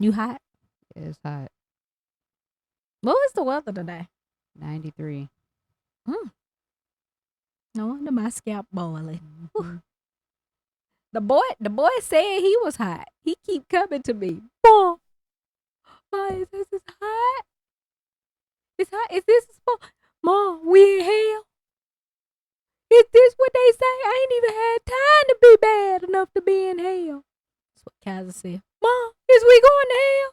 You hot? Yeah, it's hot. What was the weather today? 93. No wonder my scalp boiling. Mm-hmm. The boy said he was hot. He keep coming to me. Boy, is this is hot? It's hot. Is this Mom, we in hell? Is this what they say? I ain't even had time to be bad enough to be in hell. That's what Kaiser said. Mom, is we going to hell?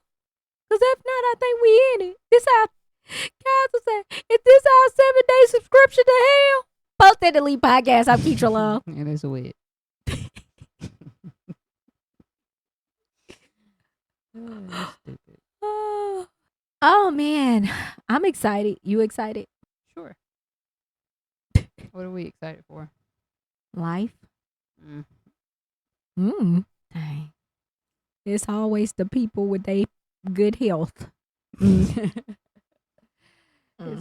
Because if not, I think we in it. This our Kaiser said, is this our 7-day subscription to hell? Post and delete podcast. I'm Keitra Love. And it's wet. Oh, stupid. Oh man, I'm excited. You excited? Sure. What are we excited for? Life. Dang. It's always the people with their good health. It's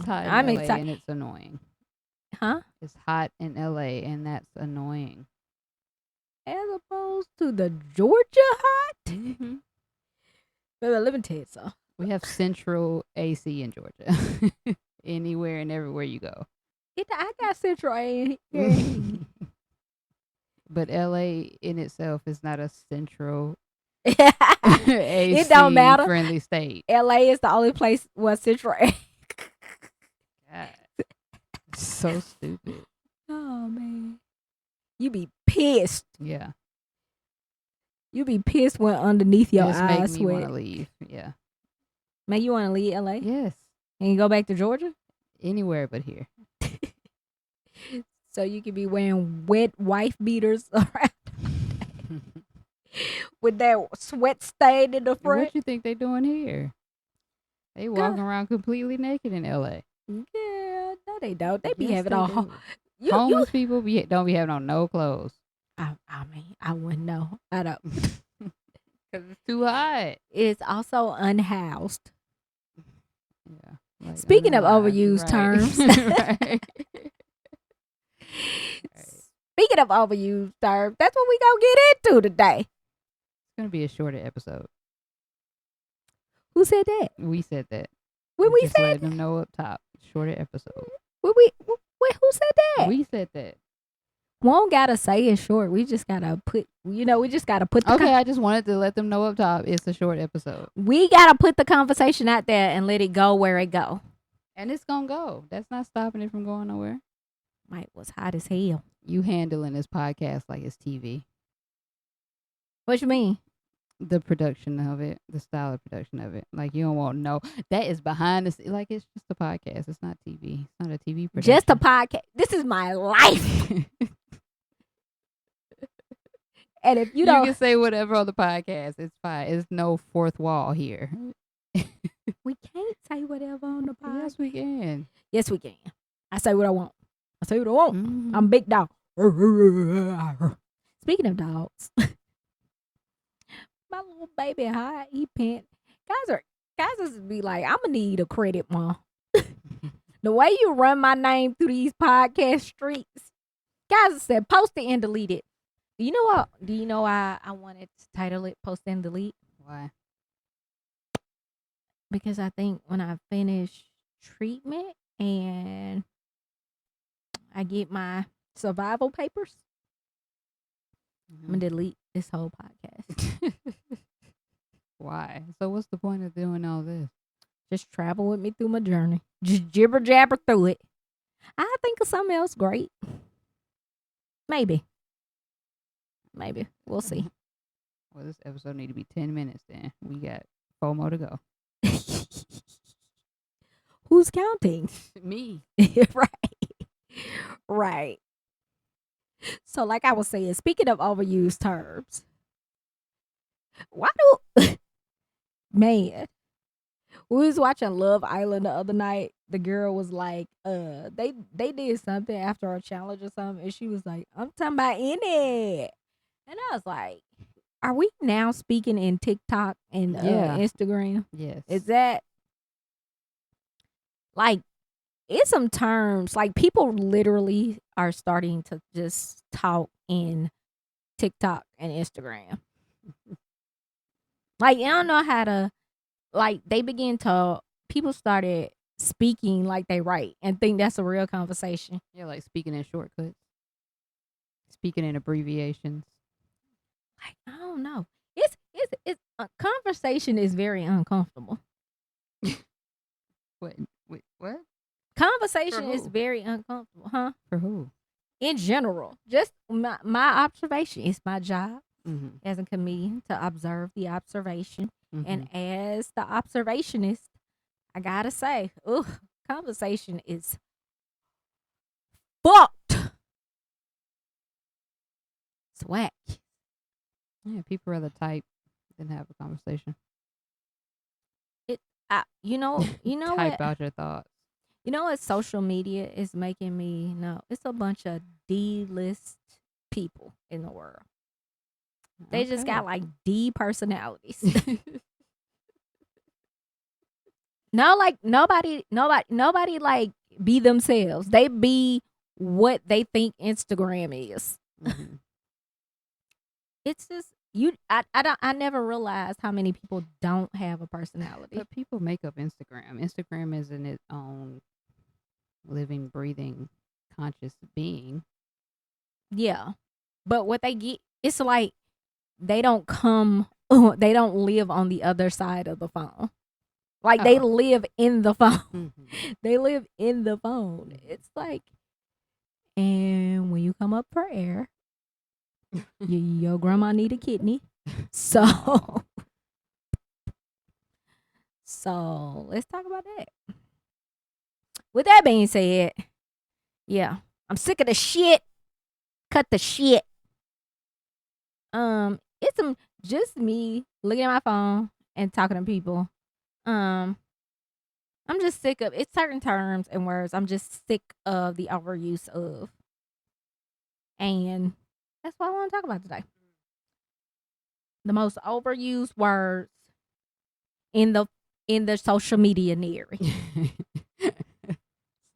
hot in I'm LA excited. and it's annoying. Huh? It's hot in LA and that's annoying. As opposed to the Georgia hot? Mm-hmm. Baby, let me tell you something. We have central AC in Georgia. Anywhere and everywhere you go. I got central A here. But LA in itself is not a central It don't matter. friendly state. LA is the only place where central A. God. So stupid. Oh man. You be pissed. Yeah. You be pissed when underneath your Just eyes make me want sweat. to leave. Yeah. Man, you want to leave LA? Yes. And you go back to Georgia? Anywhere but here. So you could be wearing wet wife beaters around with that sweat stain in the front. What you think they doing here? They walking around completely naked in LA. Yeah, no, they don't. They be Yes, having they all do. Homeless people don't be having on no clothes. I mean, I wouldn't know. I don't. Because it's too hot. It's also unhoused. Yeah. Like, Speaking of unalive, overused right. terms. Right. Speaking of overused terms, that's what we gonna get into today. It's going to be a shorter episode. Who said that? We said that. When we Just said let them know up top. Shorter episode. who said that? We said that. We don't gotta say it short. We just gotta put. We just gotta put. Okay, I just wanted to let them know up top. It's a short episode. We gotta put the conversation out there and let it go where it go. And it's gonna go. That's not stopping it from going nowhere. Mike was hot as hell. You handling this podcast like it's TV. What you mean? The production of it, the style of production of it. Like you don't want to know that is behind the scenes. Like it's just a podcast. It's not TV. It's not a TV production. Just a podcast. This is my life. And if you don't, can say whatever on the podcast. It's fine. It's no fourth wall here. we can't say whatever on the podcast. Yes, we can. Yes, we can. I say what I want. I say what I want. Mm-hmm. I'm big dog. Speaking of dogs, my little baby hot. He pant. Guys be like, I'm gonna need a credit, Mom. The way you run my name through these podcast streets, guys said post it and delete it. Do you know what? Do you know why I wanted to title it "Post and Delete"? Why? Because I think when I finish treatment and I get my survival papers, I'm gonna delete this whole podcast. Why? So what's the point of doing all this? Just travel with me through my journey. Just jibber jabber through it. I think of something else great. Maybe. We'll see. Well, this episode need to be 10 minutes then. We got 4 more to go. Who's counting? Me. Right. So like I was saying, speaking of overused terms, man, we was watching Love Island the other night. The girl was like, they did something after a challenge or something, and she was like, I'm talking about in it. And I was like, are we now speaking in TikTok and Instagram? Yes. Is that like, it's some terms, like people literally are starting to just talk in TikTok and Instagram. Like, I don't know how to, like, people started speaking like they right and think that's a real conversation. Yeah, like speaking in shortcuts, speaking in abbreviations. Like, I don't know. It's conversation is very uncomfortable. What? Wait, what? Conversation For is who? very uncomfortable, huh? For who? In general, just my observation. It's my job Mm-hmm. as a comedian to observe the observation. Mm-hmm. And as the observationist, I gotta say, conversation is fucked. It's whack. Yeah, people rather type than have a conversation. You know Type what? out your thoughts. You know what social media is making me know? It's a bunch of D-list people in the world. They just got like D personalities. No, like nobody like be themselves. They be what they think Instagram is. Mm-hmm. It's just I never realized how many people don't have a personality. But people make up Instagram. Instagram isn't its own living, breathing, conscious being. Yeah. But what they get, it's like they don't they don't live on the other side of the phone. Like they live in the phone. Mm-hmm. They live in the phone. It's like, and when you come up for air, your grandma need a kidney. So, so let's talk about that. With that being said, yeah, I'm sick of the shit. Cut the shit. It's just me looking at my phone and talking to people. I'm just sick of it's certain terms and words I'm just sick of the overuse of. And that's what I want to talk about today. The most overused words in the Socialmedianary.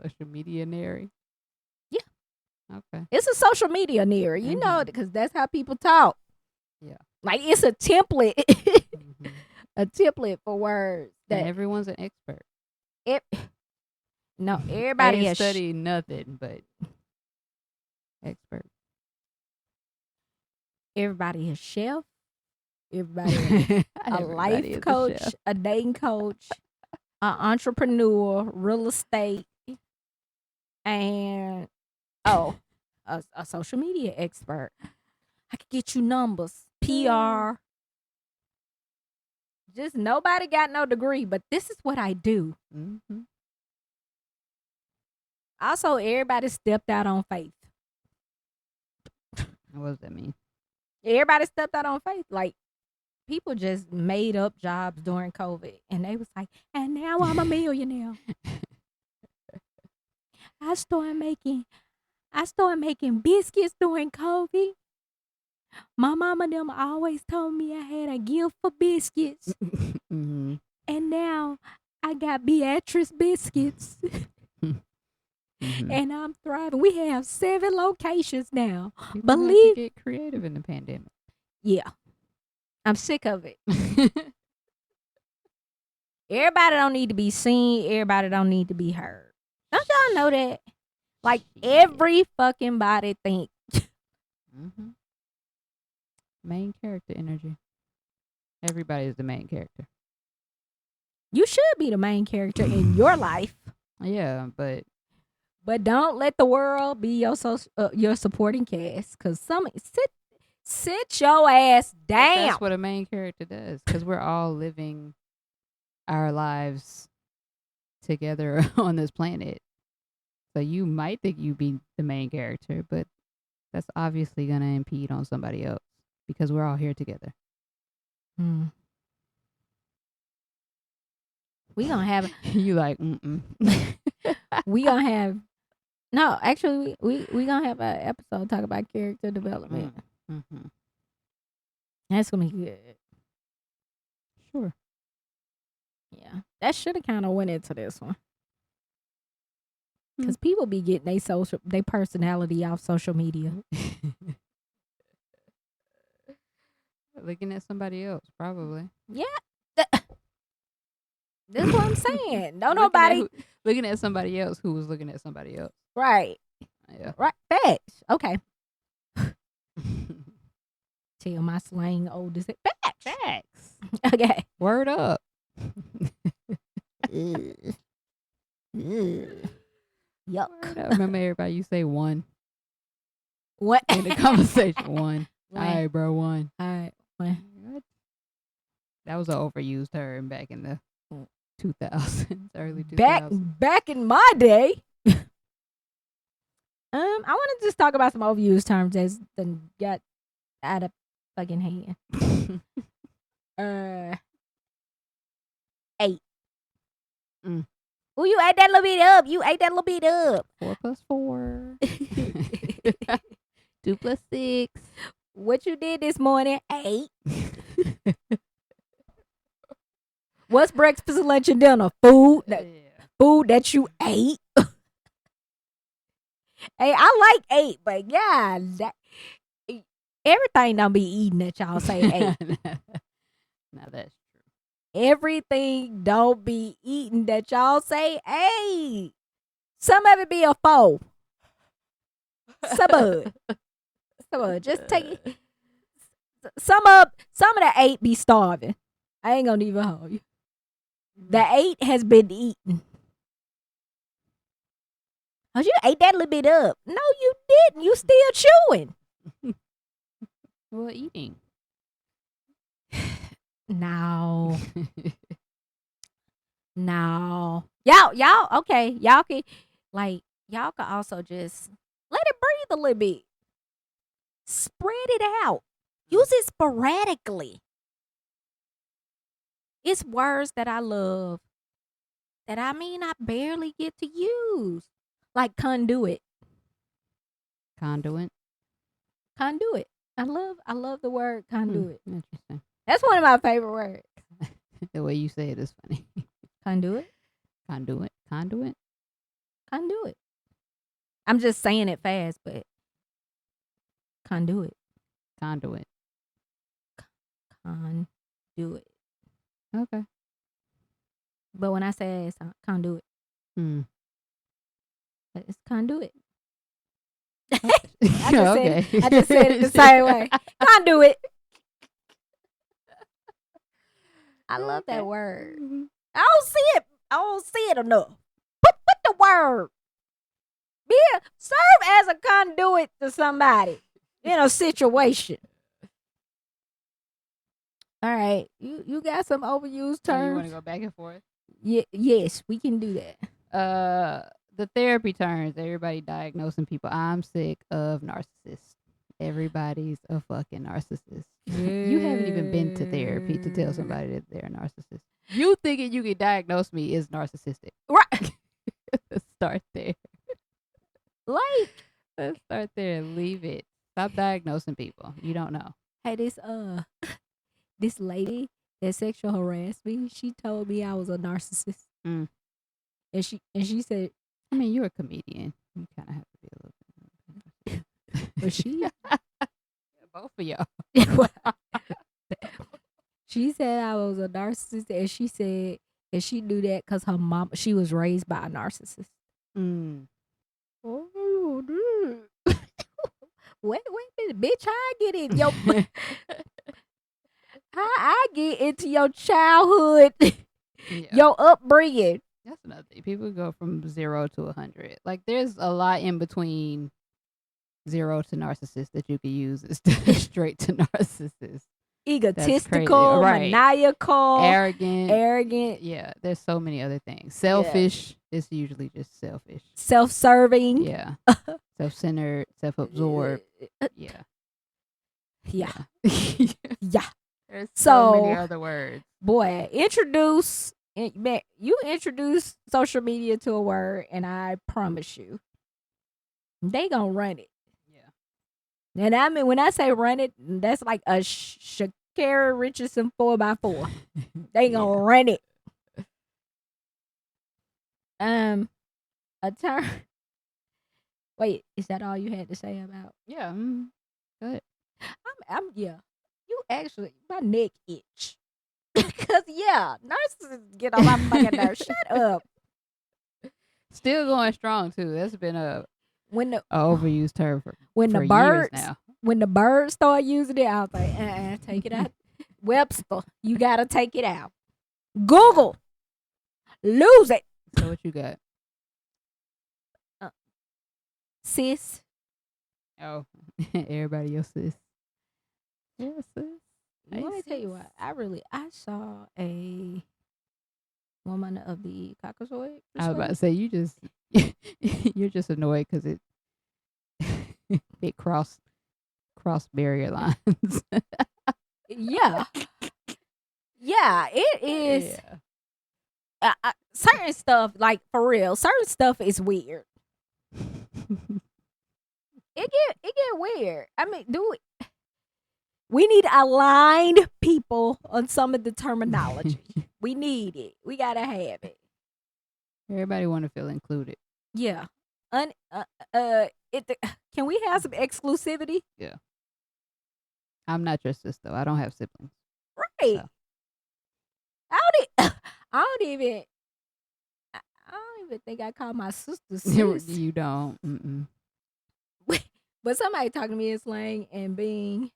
Socialmedianary. Yeah. Okay. It's a Socialmedianary, you know, because that's how people talk. Yeah. Like it's a template. Mm-hmm. A template for words that and everyone's an expert. No, everybody ain't has studied nothing but expert. Everybody is chef. Everybody a life coach, a dating coach, an entrepreneur, real estate, and a social media expert. I could get you numbers, PR. Just nobody got no degree, but this is what I do. Mm-hmm. Also, everybody stepped out on faith. What does that mean? Everybody stepped out on faith. Like, people just made up jobs during COVID, and they was like, and now I'm a millionaire. I started making biscuits during COVID. My mama them always told me I had a gift for biscuits. Mm-hmm. And now I got Beatrice biscuits. Mm-hmm. And I'm thriving. We have 7 locations now. People have to get creative in the pandemic. Yeah. I'm sick of it. Everybody don't need to be seen. Everybody don't need to be heard. Don't y'all know that? Like every fucking body think. Mm-hmm. Main character energy. Everybody is the main character. You should be the main character in your life. Yeah, but don't let the world be your supporting cast. Cause sit your ass down. That's what a main character does. Because we're all living our lives together on this planet. So you might think you be the main character, but that's obviously gonna impede on somebody else because we're all here together. We gonna have you like we gonna have no. Actually, we gonna have an episode talk about character development. Mm-hmm. That's gonna be good. Sure. Yeah, that should have kind of went into this one. Because people be getting their personality off social media. Looking at somebody else, probably. Yeah. That's what I'm saying. Don't Looking at nobody. looking at somebody else who was looking at somebody else. Right. Yeah. Right. Facts. Okay. Tell my slang old as it. Facts. Facts. Okay. Word up. Yuck. Word up. Remember everybody you say one What? in the conversation. One. One. All right, bro. One. All right. One. What? That was an overused term back in the 2000s, early 2000s. Back in my day. I want to just talk about some overused terms that's done got out of fucking hand. 8. Oh, you ate that little bit up. You ate that little bit up. 4 plus 4. 2 plus 6. What you did this morning? 8. What's breakfast, lunch, and dinner? Food. Food that you ate. Hey, I like 8, but yeah, everything don't be eating that y'all say 8. Now that's true. Everything don't be eating that y'all say 8. Some of it be a 4. Some of it. Just take it. Some of the 8 be starving. I ain't gonna even hold you. The 8 has been eaten. Oh, you ate that little bit up. No, you didn't. You still chewing. Well, eating. No. No. Y'all, okay. Y'all can also just let it breathe a little bit. Spread it out. Use it sporadically. It's words that I love that I barely get to use. Like conduit. Conduit. Conduit. I love the word conduit. Interesting. That's one of my favorite words. The way you say it is funny. Conduit. Conduit. Conduit. Conduit. I'm just saying it fast, but conduit. Conduit. Conduit. Okay. But when I say it's conduit, it's conduit. I just said it the same way. Conduit. I love that word. I don't see it enough. Put the word. Serve as a conduit to somebody in a situation. All right, you got some overused terms. You want to go back and forth? Yes, we can do that. The therapy terms. Everybody diagnosing people. I'm sick of narcissists. Everybody's a fucking narcissist. You haven't even been to therapy to tell somebody that they're a narcissist. You thinking you can diagnose me is narcissistic. Right. Let's start there. Let's start there. Leave it. Stop diagnosing people. You don't know. Hey, this lady that sexual harassed me, she told me I was a narcissist. And she said, I mean, you're a comedian. You kind of have to be a little bit. But she both of y'all. She said I was a narcissist, and she said, and she knew that because her mom, she was raised by a narcissist. Oh, dude. Wait a minute, bitch! How I get in your how I get into your childhood, your upbringing? That's another thing. People go from 0 to 100. Like, there's a lot in between 0 to narcissist that you could use instead of straight to narcissist. Egotistical, maniacal, arrogant. Yeah, there's so many other things. Selfish is usually just selfish. Self-serving. Yeah. Self-centered, self-absorbed. Yeah. Yeah. There's so many other words. Boy, you introduce social media to a word, and I promise you, they gonna run it. Yeah. And I mean, when I say run it, that's like a Shakira Richardson 4x4. They gonna run it. A term. Wait, is that all you had to say about? Yeah. Go ahead. I'm yeah. You actually, my neck itch. Cause nurses get on my fucking nerves. Shut up. Still going strong too. That's been a When overused term for the years birds now. when the birds start using it, I was like, take it out. Webster, you gotta take it out. Google, lose it. So what you got? Sis. Oh, everybody else is. Yeah, sis. Let me tell you what. I saw a woman of the Caucasoid. I was about to say you're just annoyed because it crossed barrier lines. Yeah, it is. Yeah. Certain stuff, like for real, certain stuff is weird. It get weird. I mean, we need aligned people on some of the terminology. We need it. We gotta have it. Everybody want to feel included. Yeah. Can we have some exclusivity? Yeah. I'm not your sis though. I don't have siblings. Right. So. I don't even think I call my sister sis. You don't. Mm-mm. But somebody talking to me in slang and being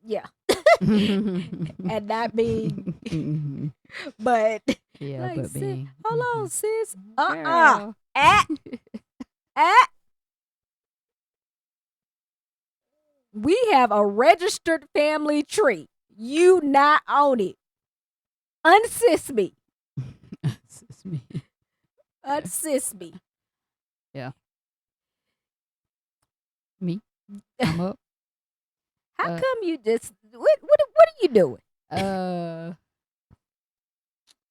yeah. And not being but yeah, like, but being hold on, sis. Girl. We have a registered family tree. You not on it. Unsis me. Unsis me. Unsis me. Yeah. Me? I'm up. How come you just what are you doing? Let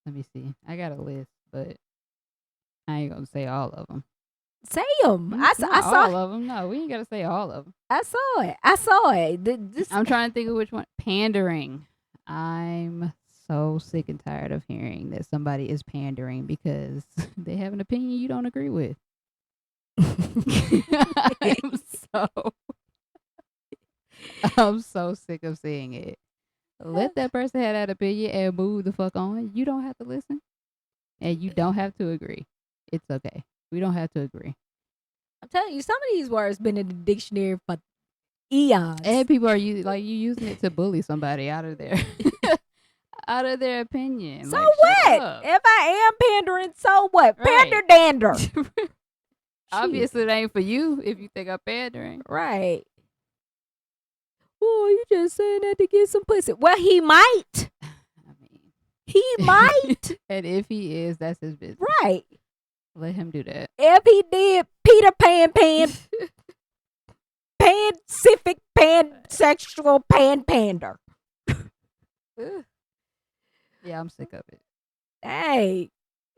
me see. I got a list, but I ain't gonna say all of them. Say them. I saw all of them. No, we ain't gotta say all of them. I saw it. I'm trying to think of which one. Pandering. I'm so sick and tired of hearing that somebody is pandering because they have an opinion you don't agree with. I'm so sick of seeing it. Let that person have that opinion and move the fuck on. You don't have to listen. And you don't have to agree. It's okay. We don't have to agree. I'm telling you, some of these words been in the dictionary for eons. And people are using it to bully somebody out of their opinion. So like, what? If I am pandering, so what? Right. Pander dander. Obviously, it ain't for you if you think I'm pandering. Right. Oh, you just saying that to get some pussy. Well, he might. I mean, he might. And if he is, that's his business. Right. Let him do that. If he did, Peter Pan, pancific, pansexual, pander. Yeah, I'm sick of it. Hey,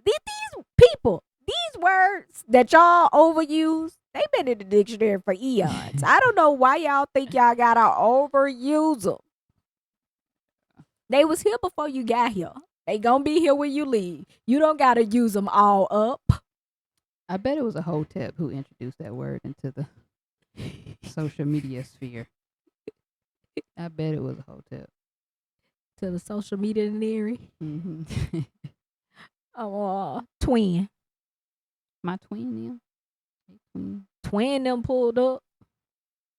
these people, these words that y'all overuse, they've been in the dictionary for eons. I don't know why y'all think y'all gotta overuse them. They was here before you got here. They gonna be here when you leave. You don't gotta use them all up. I bet it was a hotep who introduced that word into the social media sphere. I bet it was a hotep. To the Socialmedianary. Mm-hmm. Twin. My twin, yeah. Hey, twin. Twin them pulled up.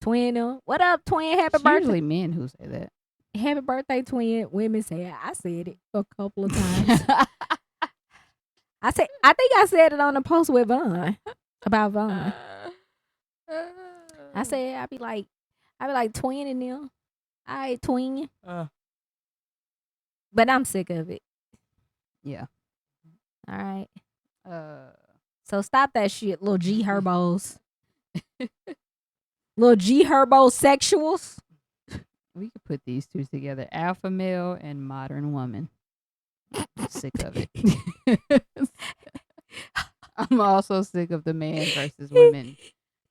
Twin them. What up, twin? Happy It's birthday. usually men who say that. Happy birthday, twin. Women say it. I said it a couple of times. I think I said it on the post with Vaughn. About Vaughn. I said I be like twin in them. I twin. But I'm sick of it. Yeah. All right. So stop that shit, little G herbos. Little G herbosexuals. We could put these two together. Alpha male and modern woman. I'm sick of it. I'm also sick of the man versus women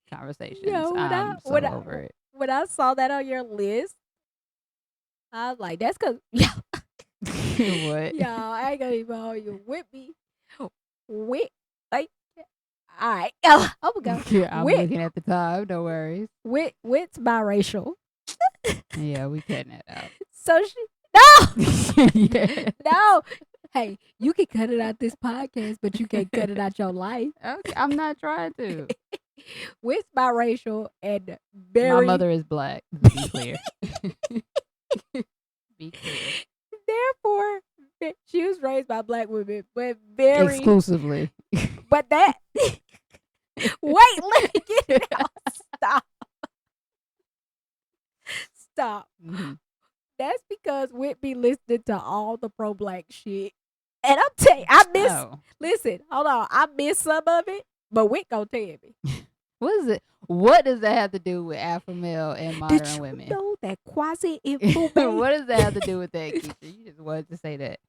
conversations. Yo, I'm over it. When I saw that on your list, I was like, that's because What? Y'all, I ain't gonna even hold you with me. With like all right. I'm gonna go. I'm looking at the time, no worries. Wit's biracial. Yeah, we cutting that out. So no, Yeah. no. Hey, you can cut it out this podcast, but you can't cut it out your life. Okay, I'm not trying to. We're biracial and My very. mother is black. To be clear. Be clear. Therefore, she was raised by black women, but very Exclusively. But that. Wait, let me get it out. Stop. Stop. Mhm. That's because Whitby listened to all the pro black shit. And I'm telling you, I miss. Oh. Listen, hold on. I miss some of it, but Whit gonna tell me. What is it? What does that have to do with alpha male and Did modern you women? know that quasi info What does that have to do with that, Keisha? You just wanted to say that.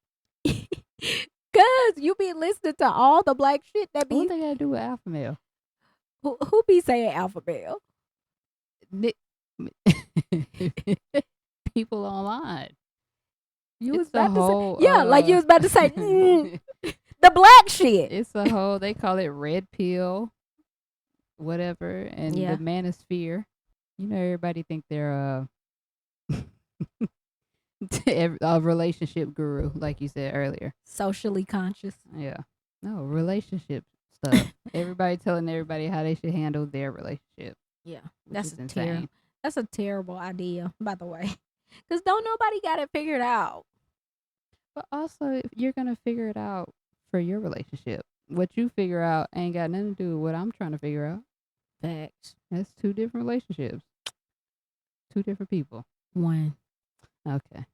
Cause you be listening to all the black shit that What be they got to do with alpha male? who be saying alpha male? Ni- People online. You was It's a about whole, to say, yeah, like you was about to say the black shit. It's a whole. They call it red pill, whatever, and Yeah. the manosphere. You know, everybody think they're a relationship guru, like you said earlier. Socially conscious. Yeah. No, relationship stuff. Everybody telling everybody how they should handle their relationship. Yeah, Which that's is a insane. That's a terrible idea, by the way. Because don't nobody got it figured out. But also, if you're gonna figure it out for your relationship, what you figure out ain't got nothing to do with what I'm trying to figure out. Facts. That's two different relationships, two different people. One. Okay.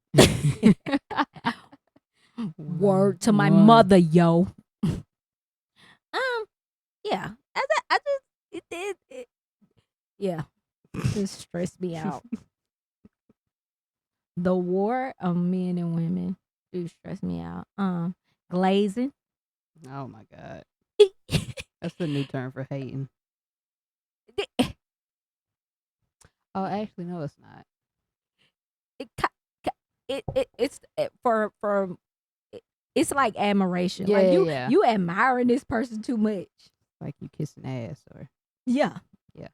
Word to my One. mother, yo. Yeah. I just it did it. Yeah. It just stressed me out. The war of men and women do stress me out. Glazing. Oh my god, that's the new term for hating. Oh, actually, no, it's not. It's like admiration. Yeah, Like yeah. you admiring this person too much. Like you kissing ass, or Yeah. Yeah.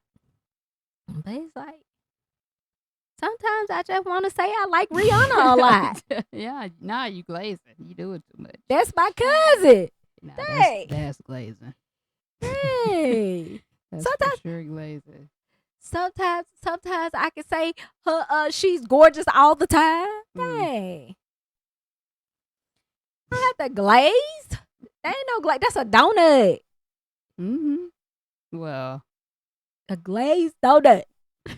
But it's like sometimes I just want to say I like Rihanna a lot. yeah, nah, you glazing. You do it too much. That's my cousin. Nah, Dang. that's glazing. Hey. That's Sometimes- for sure glazing. Sometimes I can say her she's gorgeous all the time. Mm. Dang. I have to glaze. That ain't no glaze. That's a donut. Mm-hmm. Well, A glazed donut. I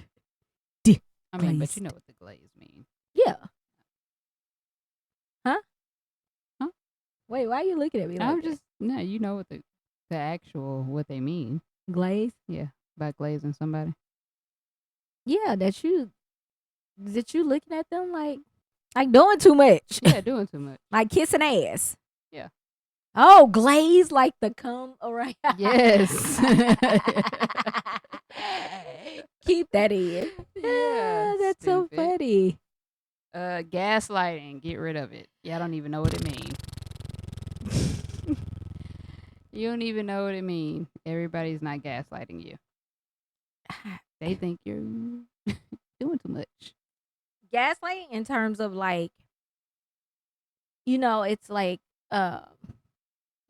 mean, but Glazed. you know what the glaze means. Yeah. Huh? Huh? Wait, why are you looking at me like I'm that? just no, you know what the actual what they mean. Glaze? Yeah, by glazing somebody. Yeah, that you looking at them like doing too much. Yeah, doing too much. Like kissing ass. Yeah. Oh, glaze like the cum around. Yes. Keep that in. Yeah, That's so stupid. funny. Gaslighting. Get rid of it. Y'all don't even know what it means. You don't even know what it means. Everybody's not gaslighting you. They think you're doing too much. Gaslighting in terms of like, it's like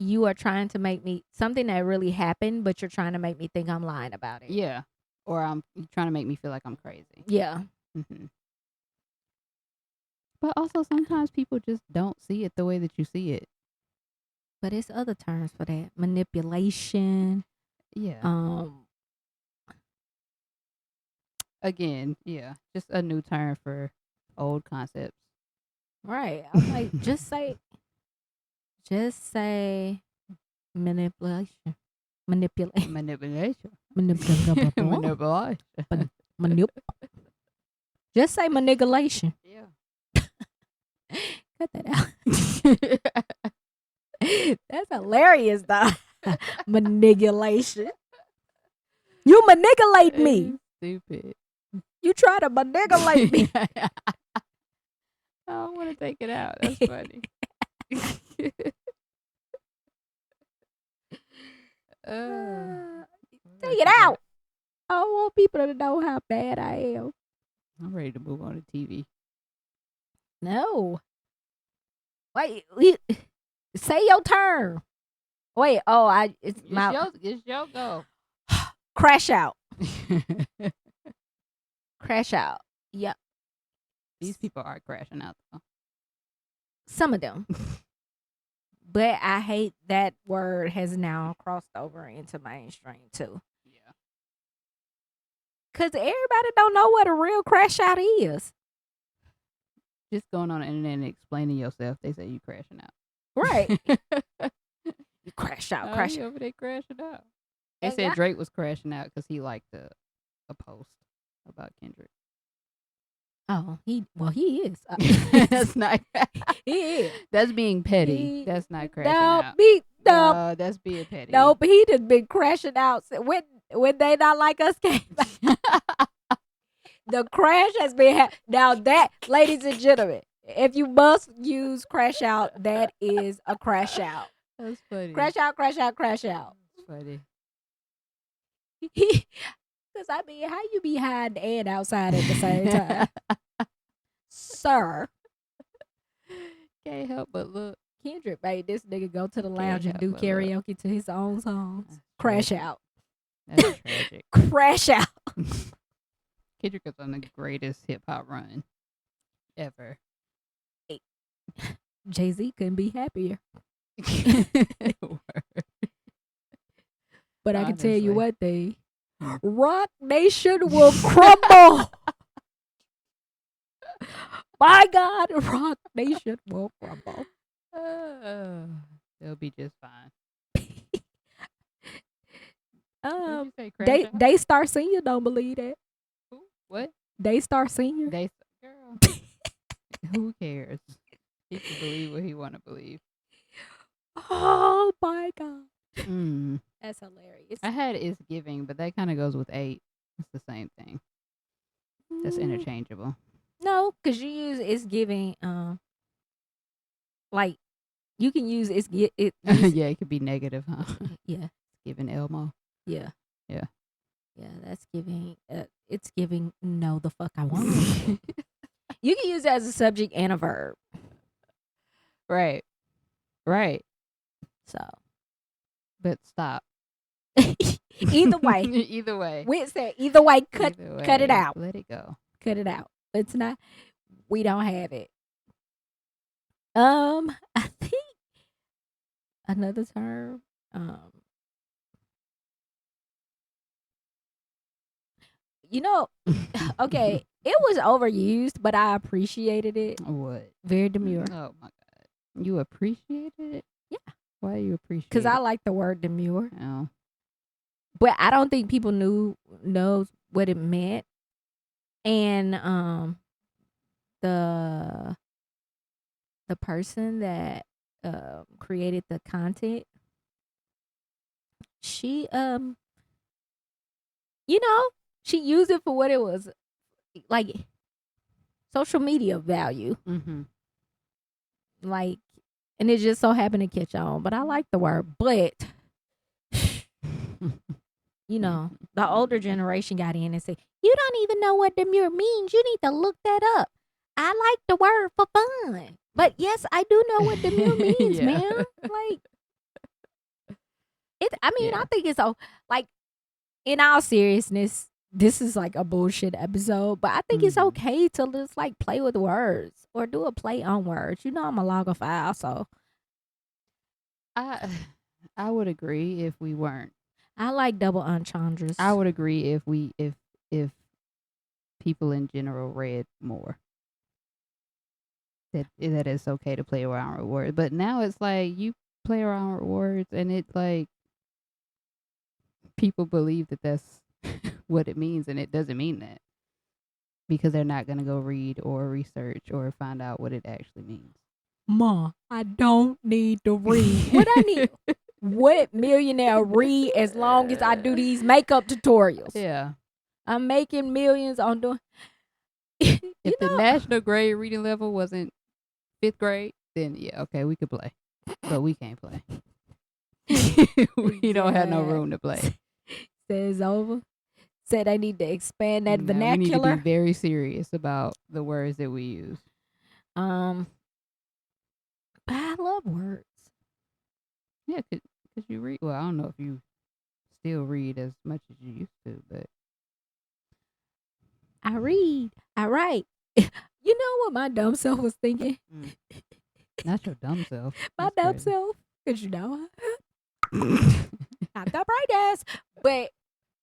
you are trying to make me something that really happened, but you're trying to make me think I'm lying about it. Yeah. Or you're trying to make me feel like I'm crazy. Yeah. Mm-hmm. But also sometimes people just don't see it the way that you see it. But it's other terms for that. Manipulation. Yeah. Again, yeah. Just a new term for old concepts. Right. I'm like, just say manipulation. Manipulation. Manipulation. Manipulation. Manipulation. Just say manipulation. Yeah. Cut that out. That's hilarious, though. Manipulation. You manipulate me. Stupid. You try to manipulate me. I don't want to take it out. That's funny. Take it out. I don't want people to know how bad I am. I'm ready to move on to TV. No. Wait, say your turn. Wait, it's my It's your go. crash out. Crash out. Yep. These people are crashing out though. Some of them. But I hate that word has now crossed over into mainstream too. Yeah. Cause everybody don't know what a real crash out is. Just going on the internet and explaining yourself, they say you crashing out. Right. You crash out, Oh, crash he out. over there crashing out. They And said I- Drake was crashing out because he liked a post about Kendrick. Oh, he is. That's not. He is. That's being petty. He- That's not crashing No, out. no, That's being petty. nope. He just been crashing out when they not like us came out. The crash has been now that, ladies and gentlemen, if you must use crash out, that is a crash out. That's funny. Crash out, crash out, crash out. That's funny. Because I mean, how you be hiding and outside at the same time, sir? Can't help but look. Kendrick made this nigga go to the lounge and help do but look. karaoke to his own songs. That's Crash tragic. out, That's tragic. crash out. Kendrick is on the greatest hip hop run ever. Jay-Z couldn't be happier. Word. But I can tell you Honestly. one thing: Rock Nation will crumble. My God, Rock Nation will crumble. They'll be just fine. What'd you say, crash They out? Daystar Senior don't believe that. Who? What? Daystar Senior. They girl. Who cares? He can believe what he want to believe. Oh my God, Mm. that's hilarious. I had It's Giving, but that kind of goes with 8. It's the same thing. That's interchangeable. No, because you use it's giving. Like you can use it's it. Yeah, it could be negative, huh? Yeah, Giving Elmo. yeah, Yeah. yeah. That's giving. It's giving. No, the fuck I want. You can use it as a subject and a verb. Right. Right. So But stop. either way, Either way. we said either way. Cut Either cut it way, out. Let it go. Cut it out. It's not. We don't have it. I think another term. You know, okay, it was overused, but I appreciated it. What? Very demure. Oh my God. You appreciated it? Yeah. Why you appreciate Because it? I like the word demure, Oh. but I don't think people knows what it meant. And the person that created the content, she she used it for what it was, like social media value, Mm-hmm. like, and it just so happened to catch on. But I like the word, but the older generation got in and said, you don't even know what demure means. You need to look that up. I like the word for fun. But yes, I do know what demure means, Yeah. man. Like, I Yeah. think it's like, in all seriousness, this is like a bullshit episode, but I think it's Mhm. okay to just like play with words or do a play on words. I'm a logophile, so I would agree if we weren't. I like double entendres. I would agree if people in general read more. That it's okay to play around with words. But now it's like you play around with words and it's like people believe that that's what it means and it doesn't mean that. Because they're not going to go read or research or find out what it actually means. Ma, I don't need to read. What I need? What millionaire read as long as I do these makeup tutorials? Yeah. I'm making millions on doing. If the national grade reading level wasn't 5th grade, then yeah, okay, we could play. But we can't play. We don't have no room to play. Says over. said they need to expand that No, we need to be vernacular. very serious about the words that we use. But I love words. Yeah, because you read. Well, I don't know if you still read as much as you used to, but I read. I write. You know what my dumb self was thinking? not your dumb self. My That's dumb crazy. self. Because you know, not the brightest. But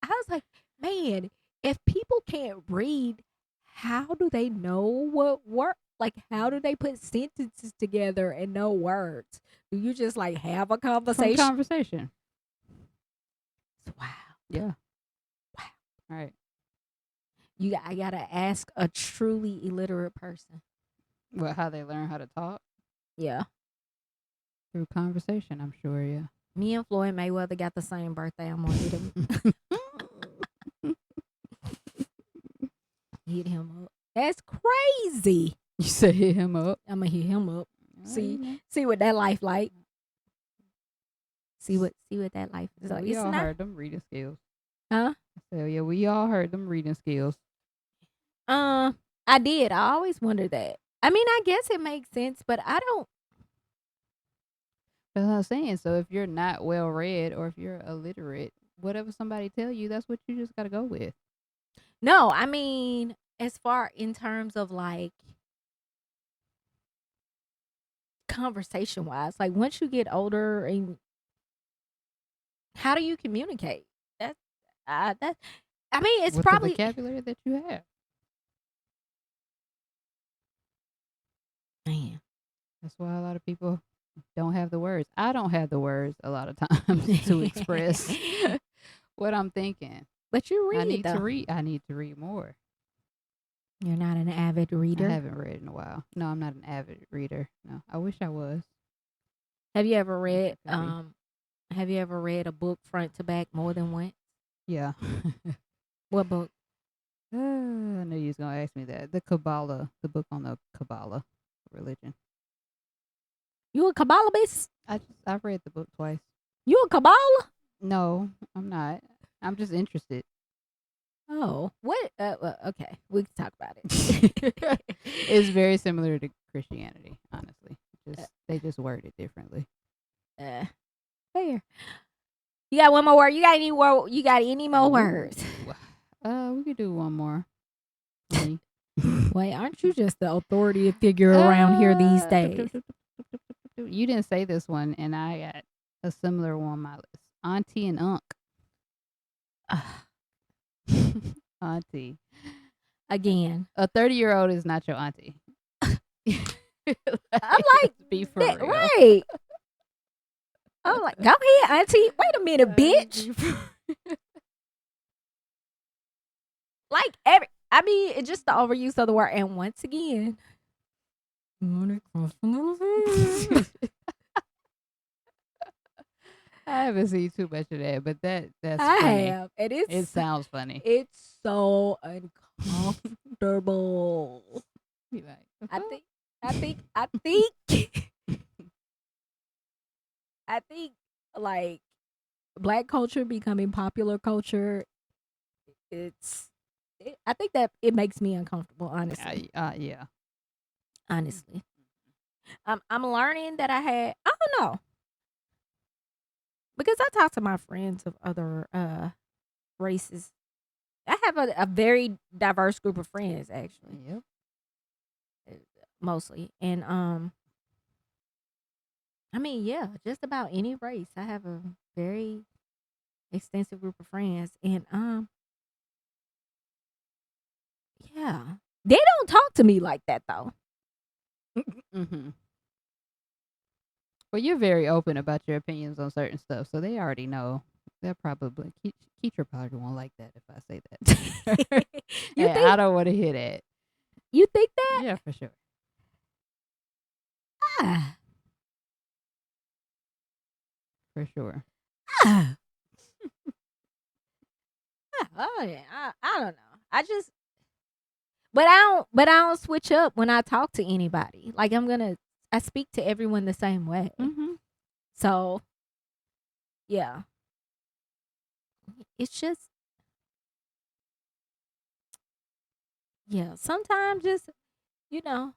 I was like, man, if people can't read, how do they know what word? Like, how do they put sentences together and know words? Do you just like have a From conversation? conversation. Wow. Yeah. Wow. All right. I gotta ask a truly illiterate person. Well, how they learn how to talk Yeah. through conversation, I'm sure. Yeah. Me and Floyd Mayweather got the same birthday. I'm gonna hit him. Hit him up. That's crazy. You say hit him up. I'm gonna hit him up. All See, right, see what that life like. See what that life is man. like. We It's all not, heard them reading skills. huh? So yeah, we all heard them reading skills. I did. I always wondered that. I mean, I guess it makes sense, but I don't. That's what I'm saying. So if you're not well read or if you're illiterate, whatever somebody tell you, that's what you just gotta go with. No, I mean, as far in terms of like conversation wise, like once you get older, and how do you communicate? That, that. I mean, it's With probably the vocabulary that you have. man. That's why a lot of people don't have the words. I don't have the words a lot of times to express what I'm thinking. But you read I need though. to read. I need to read more. You're not an avid reader. I haven't read in a while. No, I'm not an avid reader. No, I wish I was. Have you ever read I could read. have you ever read a book front to back more than once? Yeah. What book? I knew you was gonna ask me that. The Kabbalah, the book on the Kabbalah religion. You a Kabbalahist? I've read the book twice. You a Kabbalah? No, I'm not. I'm just interested. Oh, what? Well, okay, we can talk about it. It's very similar to Christianity, honestly. Just they just word it differently. Fair. You got one more word? You got any word? You got any more words? We could do one more. Me. Wait, aren't you just the authority figure around here these days? You didn't say this one, and I got a similar one on my list. Auntie and Unc. Auntie. Again, A 30-year-old is not your auntie. I'm like, be for real. right. I'm like, go ahead, auntie. Wait a minute, bitch. Like I mean, it's just the overuse of the word. And once again, I haven't seen too much of that, but that's I funny. have, and It sounds funny. it's so uncomfortable. Be like, I think I think like black culture becoming popular culture. I think that it makes me uncomfortable. Honestly, yeah. honestly, I'm learning that I don't know, because I talk to my friends of other races. I have a very diverse group of friends, actually. Yep. Mostly, and I mean, yeah, just about any race. I have a very extensive group of friends, and yeah, they don't talk to me like that though. Mm-hmm. Well, you're very open about your opinions on certain stuff, so they already know. They'll probably Keitra probably won't like that if I say that. You Hey, think? I don't want to hear that. You think that? Yeah, for sure. Ah, For sure. ah. Oh yeah, I don't know. But I don't switch up when I talk to anybody. Like I speak to everyone the same way. Mm-hmm. So, yeah, it's just Yeah, sometimes just, you know,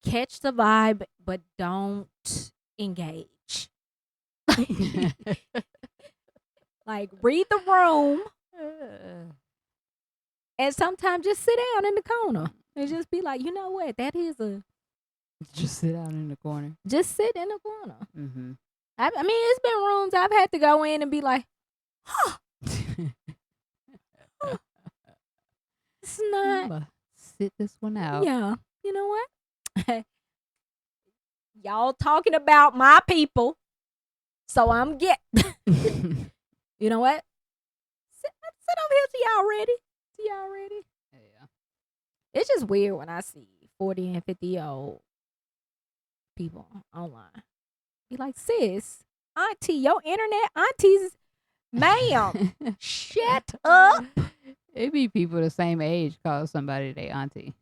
catch the vibe, but don't engage. Like, read the room, and sometimes just sit down in the corner and just be like, you know what? That is a Just sit out in the corner. just sit in the corner. Mm-hmm. I mean, it's been rooms I've had to go in and be like, huh, it's not. Sit this one out. Yeah, you know what? Y'all talking about my people, so I'm get. You know what? Sit over here till y'all ready. Till y'all ready. Yeah. It's just weird when I see 40 and 50-year-old people online. Be like, sis, auntie, your internet aunties, ma'am, shut up. It be people the same age call somebody their auntie.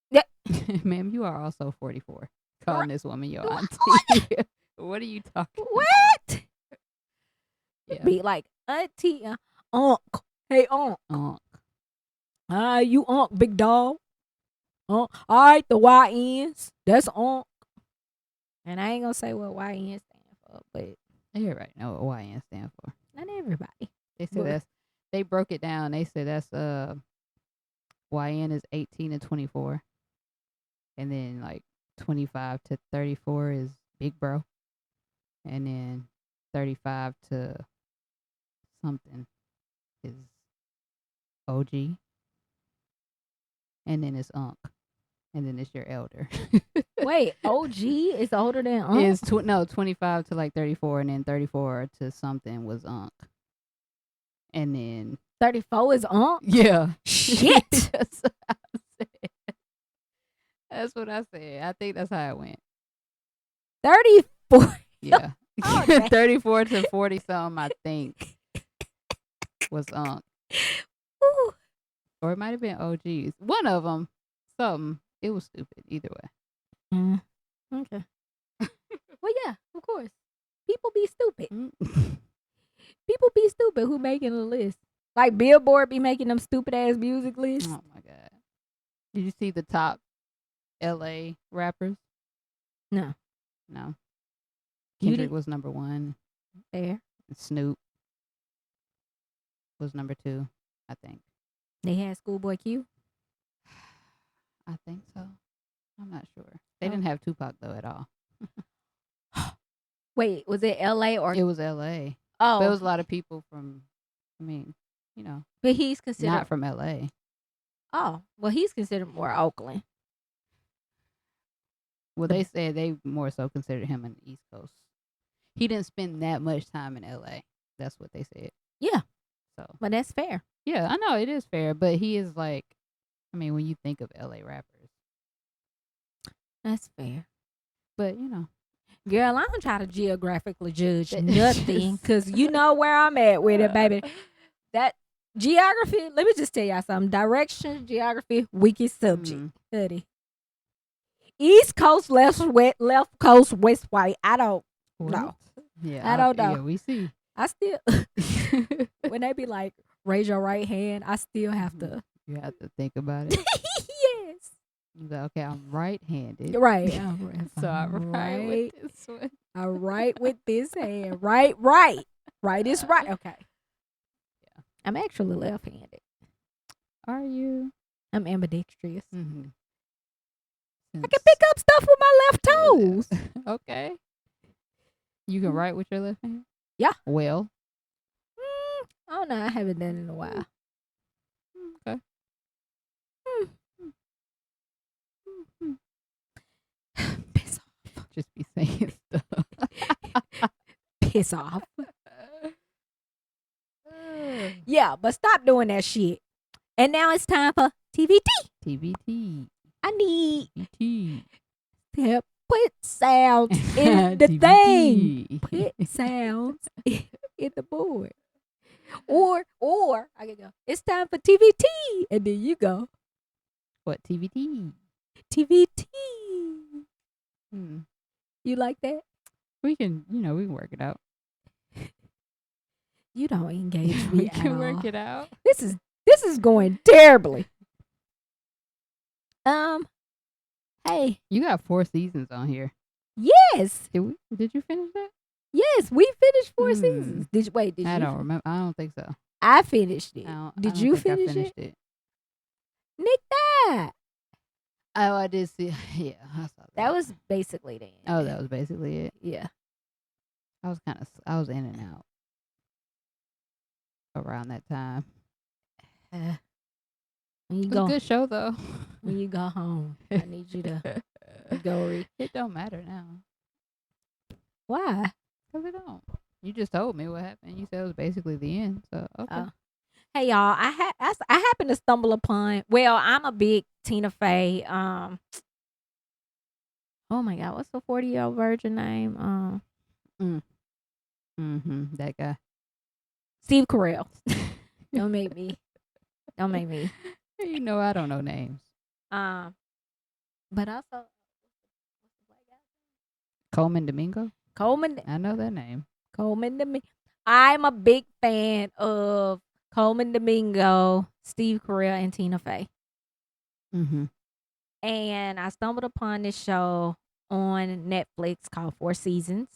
Yeah. Ma'am, you are also 44. Calling this woman your auntie. What are you talking What? Yeah. Be like, auntie, unc. Hey, unc. You unc, big dog. All right, the YNs. That's unc. And I ain't gonna say what YN stand for, but Everybody know what YN stand for. not everybody. They say they broke it down. They said that's YN is 18 to 24. And then like 25 to 34 is big bro. And then 35 to something is OG. And then it's Unc. And then it's your elder. Wait, OG is older than Unc? It's 25 to like 34, and then 34 to something was Unc. And then 34 is Unc? yeah. Shit. That's what I said. That's what I said. I think that's how it went. 34. Yeah. Oh, dang. 34 to 40 something, I think, was Unc. Ooh. Or it might have been OGs. One of them, something. It was stupid either way. Okay. Well, yeah, of course. People be stupid. People be stupid who making a list. Like Billboard be making them stupid ass music lists. Oh my God. Did you see the top LA rappers? No. No. You Kendrick did- was number 1. Fair. Snoop was number 2, I think. They had Schoolboy Q. I think so. I'm not sure. They Oh. didn't have Tupac though at all. Wait, was it LA or It was LA. oh? But it was a lot of people from, I mean, you know, But he's considered not from LA. Oh, well, he's considered more Oakland. Well, they said they more so considered him in the East Coast. He didn't spend that much time in LA. That's what they said. Yeah. So But that's fair. yeah, I know it is fair, but he is like, I mean, when you think of LA rappers, That's fair. but you know, Girl, I don't try to geographically judge That- nothing because you know where I'm at with it, baby. That geography, let me just tell y'all something. Direction, geography, weakest subject. Mm. Hoodie. East Coast, left coast, west white. I don't know. What? Yeah, I don't know. Yeah, we see. I still, when they be like, raise your right hand, I still have to. You have to think about it. Yes. You go, okay, I'm right-handed. Right. So I'm right with this one. I write with this hand. Right. Right is right. Okay. Yeah. I'm actually left-handed. Are you? I'm ambidextrous. Mm-hmm. I can pick up stuff with my left toes. Okay. You can write with your left hand? Yeah. Well. I don't know. I haven't done it in a while. Okay. Piss off. Just be saying stuff. Piss off. Yeah, but stop doing that shit. And now it's time for TVT. TBT. I need TBT. to put sounds in the thing. Put sounds in the board. Or I can go, it's time for TVT. And then you go, What TBT? TVT. Hmm. You like that? We can work it out. You don't engage We me at can all. work it out. This is This is going terribly. Hey, You got 4 seasons on here. yes, Did you finish that? yes, we finished 4 Hmm. seasons. Did you wait? Did I you? don't remember. I don't think so. I finished it. I Did don't you think I finish finished it? it? Nick died. Oh, I did see. Yeah, I saw that. That was basically the end. Oh, that was basically it. Yeah. I was in and out around that time. When you It was a go good show though. when you go home, I need you to go read. It don't matter now. Why? Cause it don't. You just told me what happened. You said it was basically the end. So okay. Hey y'all, I happened to stumble upon. Well, I'm a big Tina Fey. Oh my God, what's the 40-year-old virgin name? That guy. Steve Carell. Don't make me. You know I don't know names. But also Coleman Domingo. Coleman. I know that name. Coleman Domingo. I'm a big fan of Coleman Domingo, Steve Carell, and Tina Fey. Mm-hmm. And I stumbled upon this show on Netflix called 4 Seasons.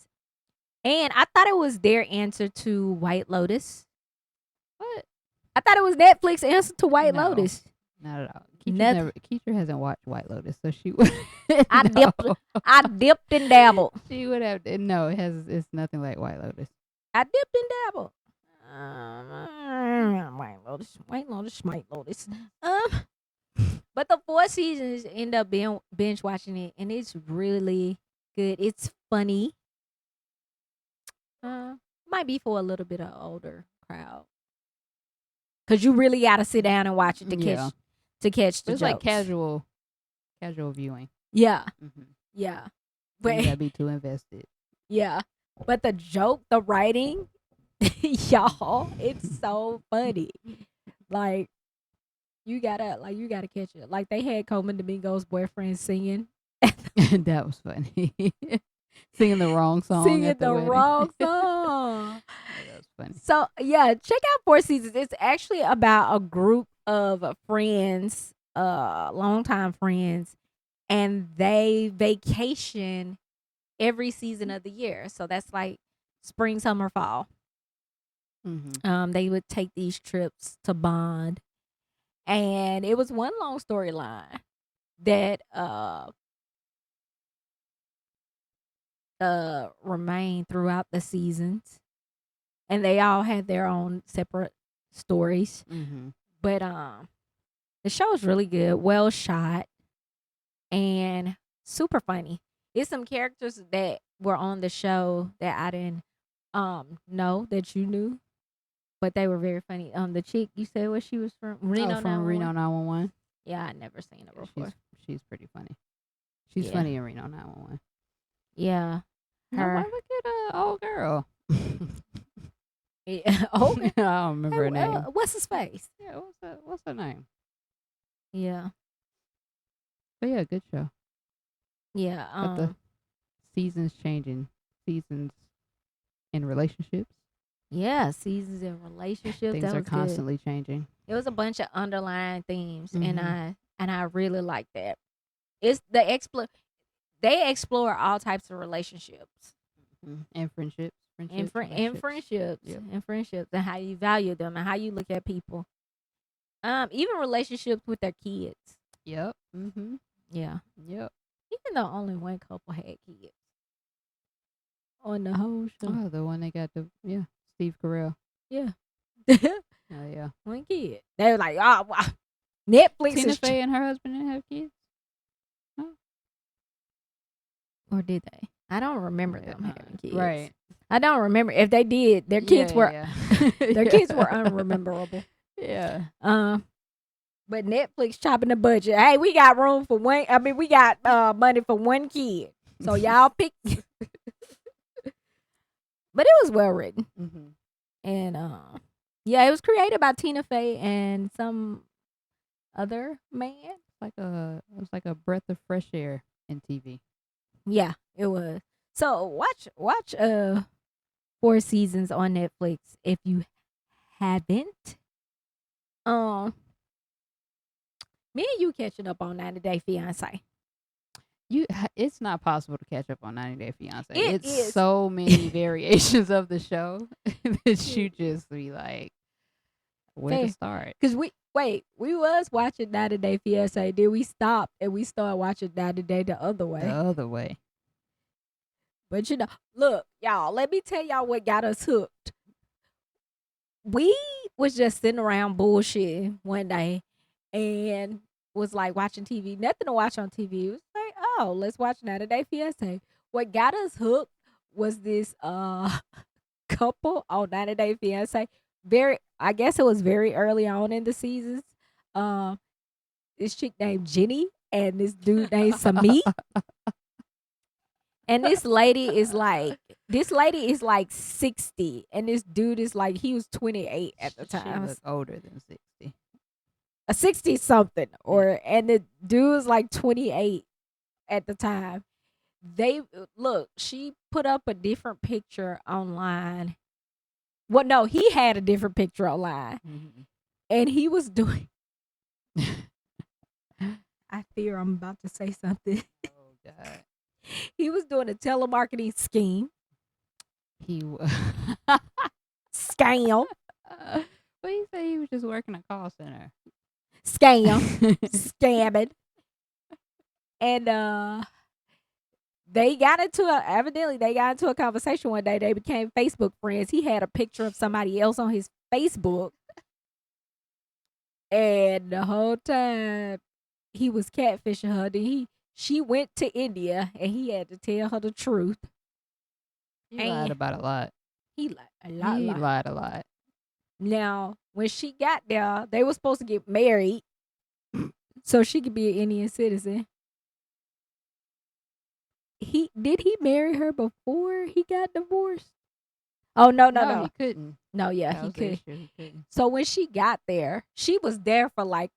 And I thought it was their answer to White Lotus. What? I thought it was Netflix's answer to White No. Lotus. Not at all. Nothing. Keisha hasn't watched White Lotus, so she would. I dipped and dabbled. She would have. No, it's nothing like White Lotus. I dipped and dabbled. White Lotus. But the 4 seasons end up being binge watching it, and it's really good. It's funny. Might be for a little bit of older crowd, cause you really gotta sit down and watch it to catch the It's jokes. like casual viewing. Yeah, Mm-hmm. yeah, You but gotta be too invested. yeah, but the writing, y'all, it's so funny. Like you gotta catch it. Like they had Coleman Domingo's boyfriend singing. That was funny. Singing the wrong song. Singing at the wedding. wrong song. That was funny. So yeah, check out 4 Seasons. It's actually about a group of friends, longtime friends, and they vacation every season of the year. So that's like spring, summer, fall. Mm-hmm. They would take these trips to bond, and it was one long storyline that remained throughout the seasons, and they all had their own separate stories. Mm-hmm. But the show is really good, well shot, and super funny. It's some characters that were on the show that I didn't know that you knew, but they were very funny. The chick you said where she was from Reno, from Reno 911. Yeah, I never seen her before. She's pretty funny. She's funny in Reno 911. Yeah, her. Oh, look at old girl. Yeah. Oh, I don't remember her name. What's his face? Yeah, what's her name? Yeah, But yeah, good show. yeah. But the seasons changing, seasons in relationships. Yeah, seasons in relationships. Things that are was constantly changing. It was a bunch of underlying themes, and Mm-hmm. I really like that. It's they explore all types of relationships And friendships. and friendships Yep. and friendships, and how you value them and how you look at people. Even relationships with their kids. Yep. Mm-hmm. Yeah. Yep. Even though only one couple had kids on the whole show. Oh, the one they got Steve Carell. Yeah. Oh yeah. One kid. They were like, oh, wow. Netflix Tina is Fey and her husband didn't have kids. or did they? I don't remember them having kids. Right. I don't remember if they did. Their kids were their kids were unrememberable. Yeah. But Netflix chopping the budget. Hey, we got room for one. I mean, we got money for one kid. So y'all pick. But it was well written, and yeah, it was created by Tina Fey and some other man. It was like a breath of fresh air in TV. Yeah, it was. So watch 4 Seasons on Netflix if you haven't. Um, me and you catching up on 90 Day Fiance. It's not possible to catch up on 90 Day Fiance. It It's is. so many variations of the show that you just be like, where to Fair. start? Because we was watching 90 Day Fiance. Then we stopped and we started watching 90 Day the other The way. other way. But look, y'all, let me tell y'all what got us hooked. We was just sitting around bullshitting one day and was like watching TV. Nothing to watch on TV. It was like, oh, let's watch 90 Day Fiance. What got us hooked was this couple on 90 Day Fiance. I guess it was very early on in the seasons. This chick named Jenny and this dude named Samit. And this lady is like 60 and this dude is like he was 28 at the time. She looked older than 60. A 60 something and the dude was like 28 at the time. She put up a different picture online. Well, no, he had a different picture online. Mm-hmm. And he was doing I fear I'm about to say something. Oh God. He was doing a telemarketing scheme. He Scam. But he said he was just working a call center. Scam. Scamming. And they got into a conversation one day. They became Facebook friends. He had a picture of somebody else on his Facebook. And the whole time he was catfishing her. Then she went to India and he had to tell her the truth. He lied about a lot. He lied a lot. He lied a lot. Now, when she got there, they were supposed to get married so she could be an Indian citizen. Did he marry her before he got divorced? Oh no. He couldn't. No, yeah, That he was the could. issue. He couldn't. So when she got there, she was there for like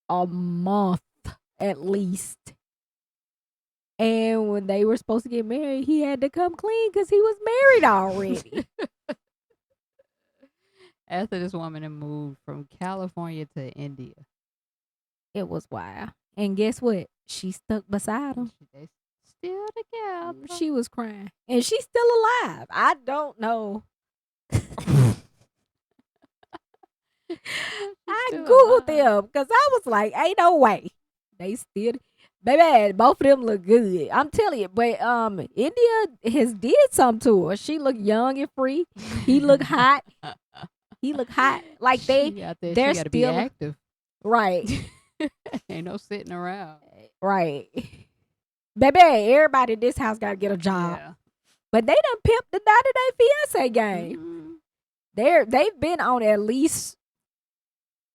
a month at least. And when they were supposed to get married, he had to come clean because he was married already. After this woman had moved from California to India. It was wild. And guess what? She stuck beside him. They still together. She was crying. And she's still alive. I don't know. I Googled them because I was like, ain't no way. They still, baby, both of them look good. I'm telling you. But India has did something to her. She look young and free. He look hot. He look hot. Like they're she gotta still be active. Right. Ain't no sitting around. Right. Baby, everybody in this house gotta get a job. Yeah. But they done pimped the 90 Day Fiance game. Mm-hmm. They've been on at least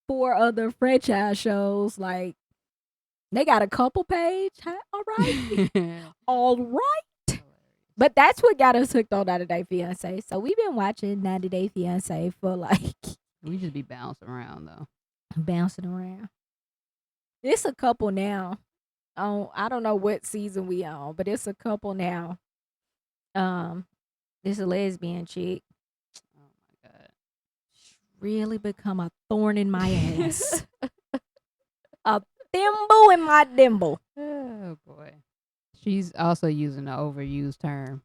4 other franchise shows. Like they got a couple page. All right. All right. But that's what got us hooked on 90 Day Fiance. So we've been watching 90 Day Fiance for like We just be bouncing around though. Bouncing around. It's a couple now. I don't know what season we on, but it's a couple now. This a lesbian chick. Oh my God. Really become a thorn in my ass. A thimble in my dimble. Oh boy. She's also using the overused term.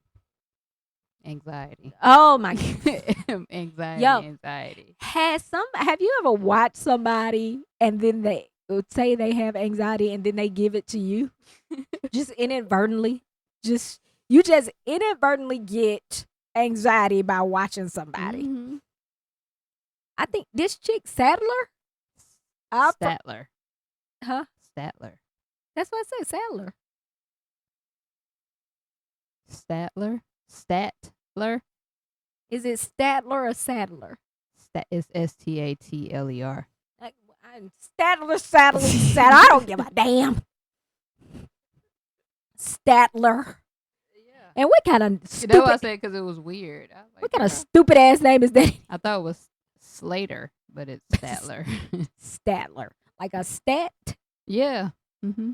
Anxiety. Oh my God. Anxiety. Have you ever watched somebody and then they would say they have anxiety and then they give it to you? Just inadvertently. You just inadvertently get anxiety by watching somebody. Mm-hmm. I think this chick Sadler. Statler. Huh? Statler. That's what I said, Sadler. Statler. Statler. Is it Statler or Sadler? It's Statler. Like, Statler. I don't give a damn. Statler. Yeah. And what kind of stupid? That's what I said because it was weird. Like, What kind of stupid ass name is that? I thought it was Slater, but it's Statler. Statler, like a stat. Yeah. Mm-hmm.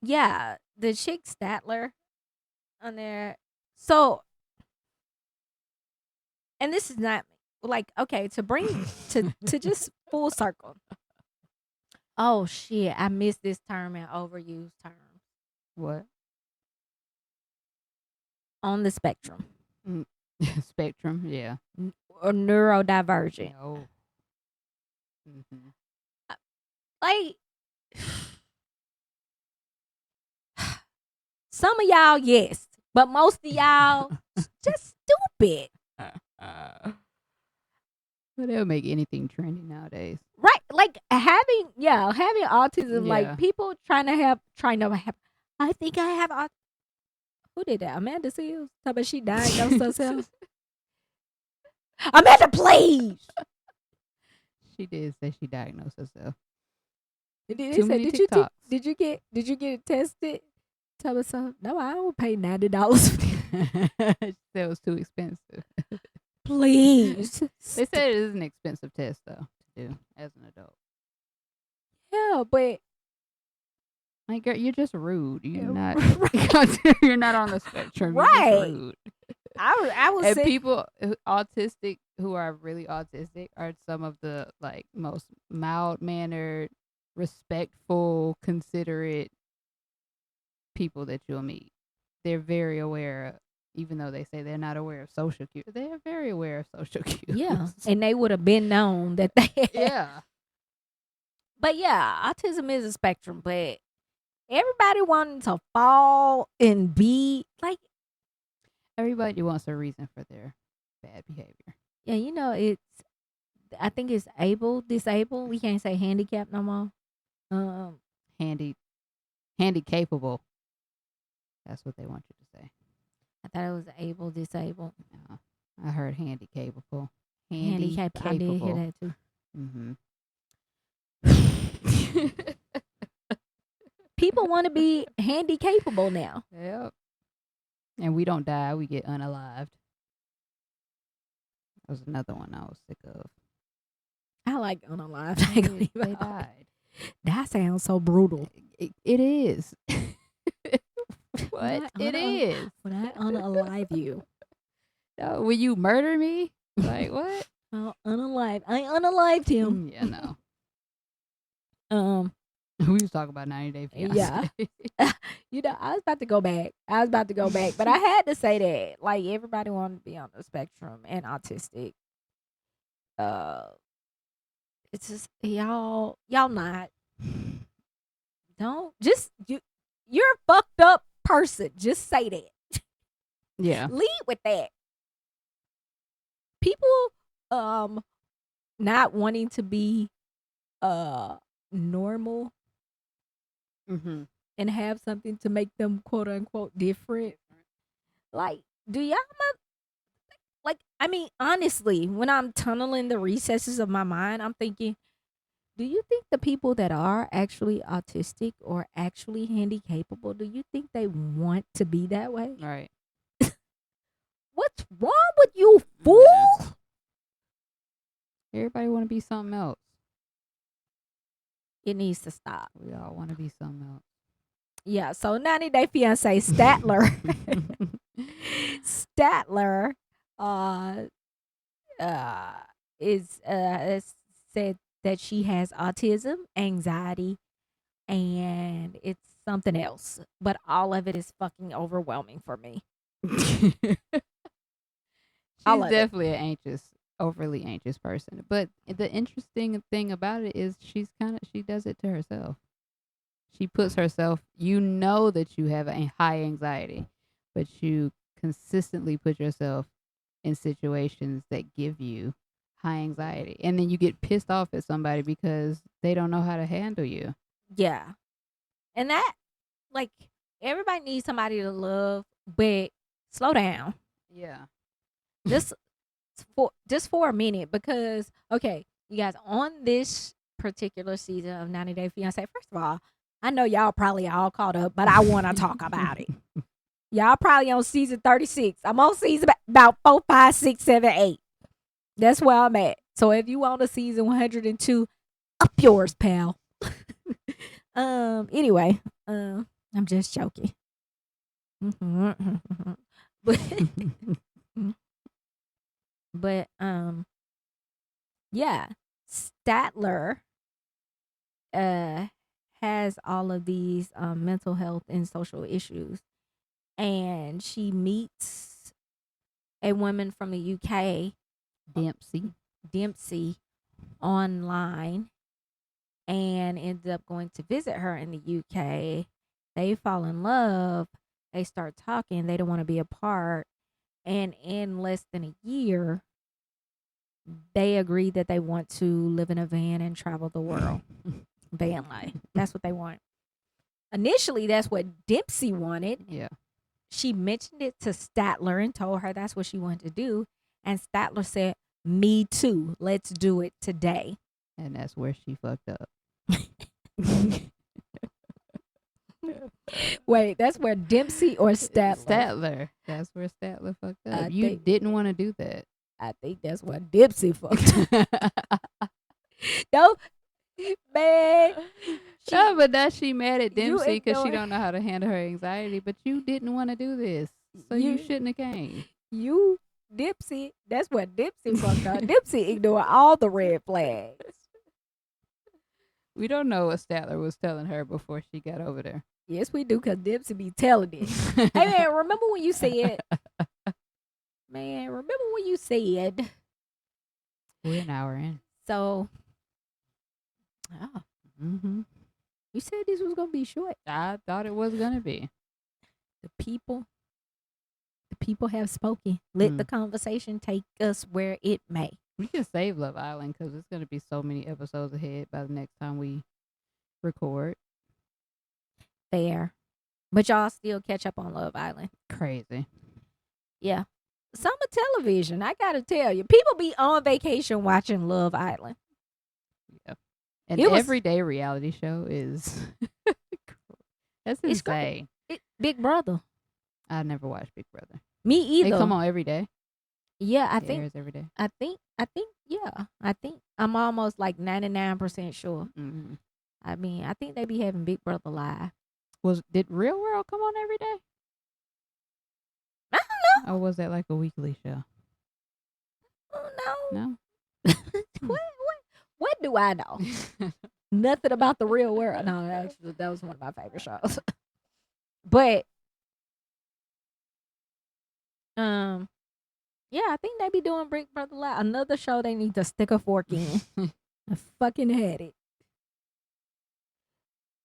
Yeah, the chick Statler. on there. So, and this is not like okay to bring to just full circle. Oh shit! I missed this term and overused term What? on the spectrum Mm. Spectrum, yeah. or neurodivergent. No. Mm-hmm. Like some of y'all, yes, but most of y'all just stupid, But they'll make anything trendy nowadays. right? Like having autism. Yeah. Like people trying to have. I think I have autism. Who did that? Amanda Seals. Talk about she diagnosed herself. Amanda, please. She did say she diagnosed herself. They Too said, many did you TikToks. did you get it tested? Tell me something. No, I don't pay $90. That was too expensive. Please. They said it is an expensive test though to do as an adult. Yeah, but Like, girl, you're just rude. You're Yeah, not. You're not on the spectrum. You're Right. just rude. I was And sick. people autistic who are really autistic are some of the like most mild mannered, respectful, considerate people that you'll meet. They're very aware, even though they say they're not aware of social cues. They're very aware of social cues. Yeah, and they would have been known that they. Yeah. But yeah, autism is a spectrum. But everybody wanting to fall and be like, Everybody wants a reason for their bad behavior. yeah, you know, it's. I think it's disabled. We can't say handicapped no more. Handy capable. That's what they want you to say. I thought it was able, disabled, No, I heard handy capable. handicapped. I did hear that too. Mm-hmm. People want to be handy capable now. Yep. And we don't die; we get unalived. That was another one I was sick of. I like unalive. I ain't gonna They even lie. died. That sounds so brutal. It is. What? When It is. When I unalive you. No, will you murder me? Like what? I'll unalive. I unalived him. Yeah, no. We was talking about 90 Day Fiance. Yeah. You know, I was about to go back. But I had to say that. Like everybody wanted to be on the spectrum and autistic. It's just y'all not. Don't just you're a fucked up person. Just say that. Yeah. Lead with that. People not wanting to be normal Mm-hmm. and have something to make them quote unquote different. Like, do y'all like I mean, honestly, when I'm tunneling the recesses of my mind, I'm thinking, do you think the people that are actually autistic or actually handy capable, do you think they want to be that way? Right. What's wrong with you, fool? Yeah. Everybody want to be something else. It needs to stop. We all want to be something else. Yeah, so 90 Day Fiance Statler Statler is said that she has autism, anxiety, and it's something else. But all of it is fucking overwhelming for me. She's All of it. definitely an overly anxious person. But the interesting thing about it is she does it to herself. She puts herself, you know that you have a high anxiety, but you consistently put yourself in situations that give you high anxiety. And then you get pissed off at somebody because they don't know how to handle you. Yeah. And that, like, everybody needs somebody to love, but slow down. Yeah. Just for a minute, because okay, you guys, on this particular season of 90 Day Fiance, first of all, I know y'all probably all caught up, but I want to talk about it. Y'all probably on season 36. I'm on season about 4, 5, 6, 7, 8. That's where I'm at. So if you want a season 102, up yours, pal. Anyway, I'm just joking. but but yeah, Statler uh has all of these mental health and social issues, and she meets a woman from the UK, Dempsey. Dempsey, online, and ends up going to visit her in the UK. They fall in love. They start talking. They don't want to be apart. And in less than a year, they agree that they want to live in a van and travel the world. Van life. That's what they want. Initially, that's what Dempsey wanted. Yeah. She mentioned it to Statler and told her that's what she wanted to do. And Statler said, "Me too. Let's do it today." And that's where she fucked up. Wait, that's where Dempsey or Statler? Statler. That's where Statler fucked up. I You think- didn't want to do that. I think that's where Dempsey fucked up. No, man. No, but now she mad at You Dempsey because she ignore- don't know how to handle her anxiety. But you didn't want to do this, so you You- shouldn't have came. You, Dempsey, that's where Dempsey fucked up. Dempsey ignored all the red flags. We don't know what Statler was telling her before she got over there. Yes, we do, because Dempsey be telling it. Hey, man, remember when you said, We're an hour in. so, oh, Mm-hmm. you said this was going to be short. I thought it was gonna be. The people have spoken. Let Mm. the conversation take us where it may. We can save Love Island because it's gonna be so many episodes ahead by the next time we record. Fair. But y'all still catch up on Love Island. Crazy. Yeah. Summer television, I gotta tell you. People be on vacation watching Love Island. Yeah. An It was- everyday reality show is that's It's great. insane. Big Brother. I never watched Big Brother. Me either. They come on every day. Yeah, It airs every day. I think, yeah. I think I'm almost like 99% sure. Mm-hmm. I mean, I think they be having Big Brother live. Did Real World come on every day? I don't know. Or was that like a weekly show? Oh, no. No. What do I know? Nothing about the real world. No, actually, that was one of my favorite shows. But, yeah, I think they be doing Big Brother live. Another show they need to stick a fork in. I fucking had it.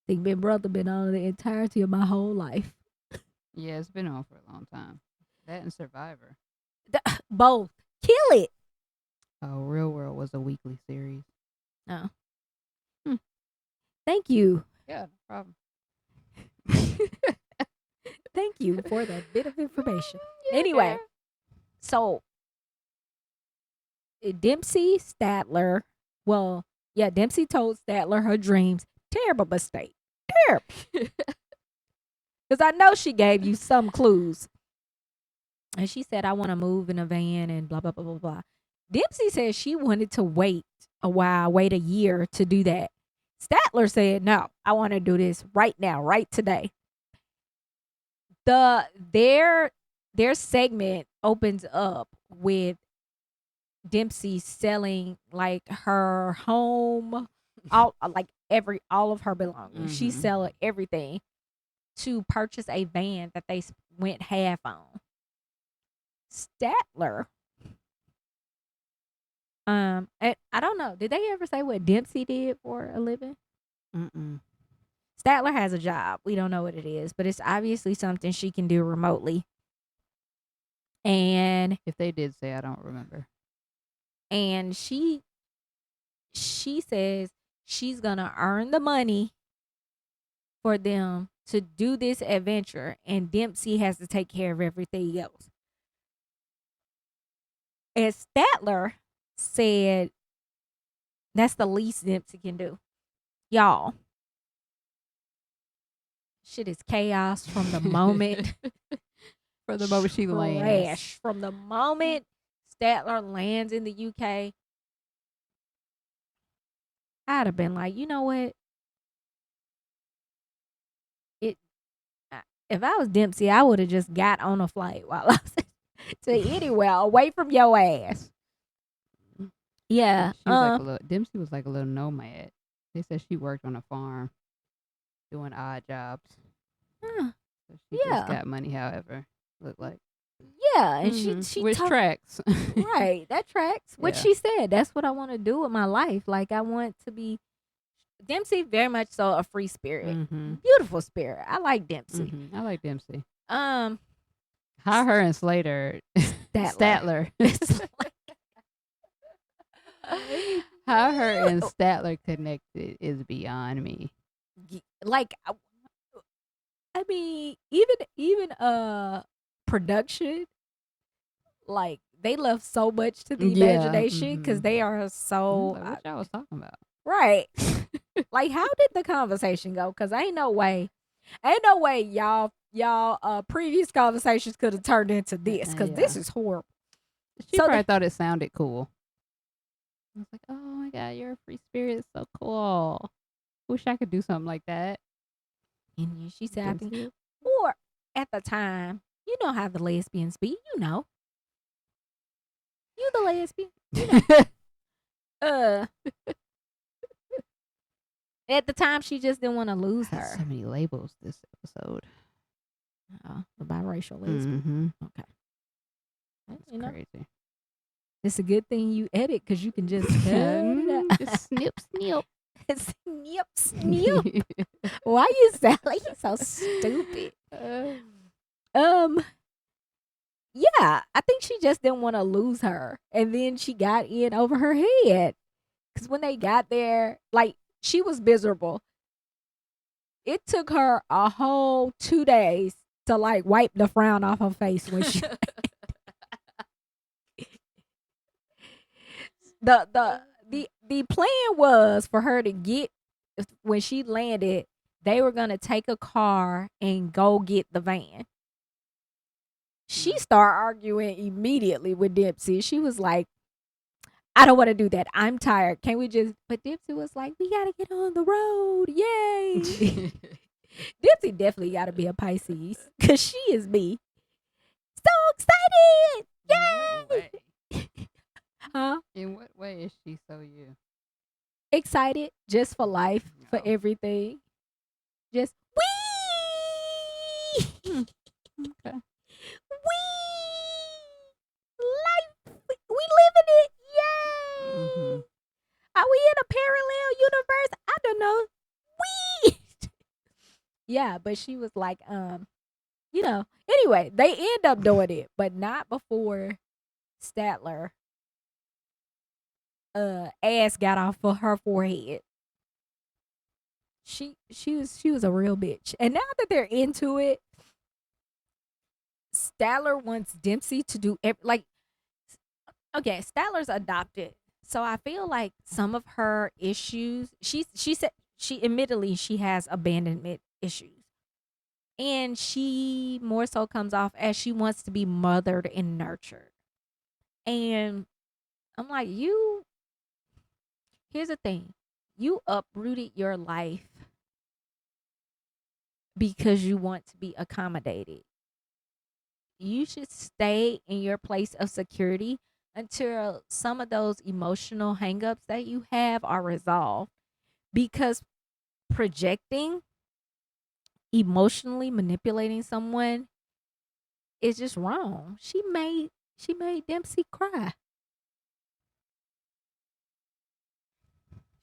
Think Big Brother been on the entirety of my whole life. Yeah, it's been on for a long time. That and Survivor. Both. Kill it. Oh, Real World was a weekly series. No. Thank you. Yeah, no problem. Thank you for that bit of information. Yeah, Anyway, girl. so Dempsey Statler, Dempsey told Statler her dreams. Terrible mistake. Terrible. Because I know she gave you some clues. And she said, I want to move in a van and blah, blah, blah, blah, blah. Dempsey said she wanted to wait a while, wait a year to do that. Statler said, no, I want to do this right now, right today. Their segment opens up with Dempsey selling like her home, all of her belongings. She's Mhm. selling everything to purchase a van that they went half on. Statler, and I don't know, did they ever say what Dempsey did for a living? Mm-mm. Statler has a job. We don't know what it is, but it's obviously something she can do remotely. And If they did say, I don't remember. she says she's gonna earn the money for them to do this adventure, and Dempsey has to take care of everything else. And Statler said that's the least Dempsey can do. Y'all, shit is chaos from the moment. For the moment she lands. Trash. From the moment Statler lands in the UK, I'd have been like, you know what? if I was Dempsey, I would have just got on a flight while I was to anywhere away from your ass. Yeah. She was like a little. Dempsey was like a little nomad. They said she worked on a farm, doing odd jobs. So she just got money. However, looked like. Yeah, and she which tracks. Right, that tracks. What she said. That's what I want to do with my life. Like I want to be. Dempsey very much so a free spirit, beautiful spirit. I like Dempsey. I like Dempsey. How her and Slater, Statler. How her and Statler connected is beyond me. Like, I mean, even production, like they left so much to the imagination because they are so. Like, what y'all was talking about? Right. Like, how did the conversation go? Because ain't no way y'all previous conversations could have turned into this because this is horrible. She probably thought it sounded cool. I was like, oh my God, you're a free spirit. It's so cool. Wish I could do something like that. And she said, I think, or at the time, you know how the lesbians be, you know. You the lesbian. You know. At the time, she just didn't want to lose her. So many labels this episode. The biracial lesbian. Okay. That's crazy. It's a good thing you edit because you can just just snip, snip. Snip, snip. Why you sound like you're so stupid? Yeah, I think she just didn't want to lose her. And then she got in over her head. Because when they got there, like, she was miserable. It took her a whole 2 days to, like, wipe the frown off her face when she... The plan was for her to get, when she landed, they were going to take a car and go get the van. She started arguing immediately with Dempsey. She was like, I don't want to do that. I'm tired. Can we just... But Dempsey was like, we got to get on the road. Yay. Dempsey definitely got to be a Pisces because she is me. So excited. Yay. Huh? In what way is she so you? Excited just for life, for everything. Just wee. Okay. Life. We living it. Yay. Are we in a parallel universe? I don't know. Wee. Yeah, but she was like, you know, anyway, they end up doing it, but not before Statler ass got off of her forehead. She was a real bitch. And now that they're into it, Statler wants Dempsey to do Statler's adopted. So I feel like some of her issues, she said she admittedly she has abandonment issues. And she more so comes off as she wants to be mothered and nurtured. And I'm like, here's the thing. You uprooted your life because you want to be accommodated. You should stay in your place of security until some of those emotional hangups that you have are resolved. Because projecting, emotionally manipulating someone is just wrong. She made Dempsey cry.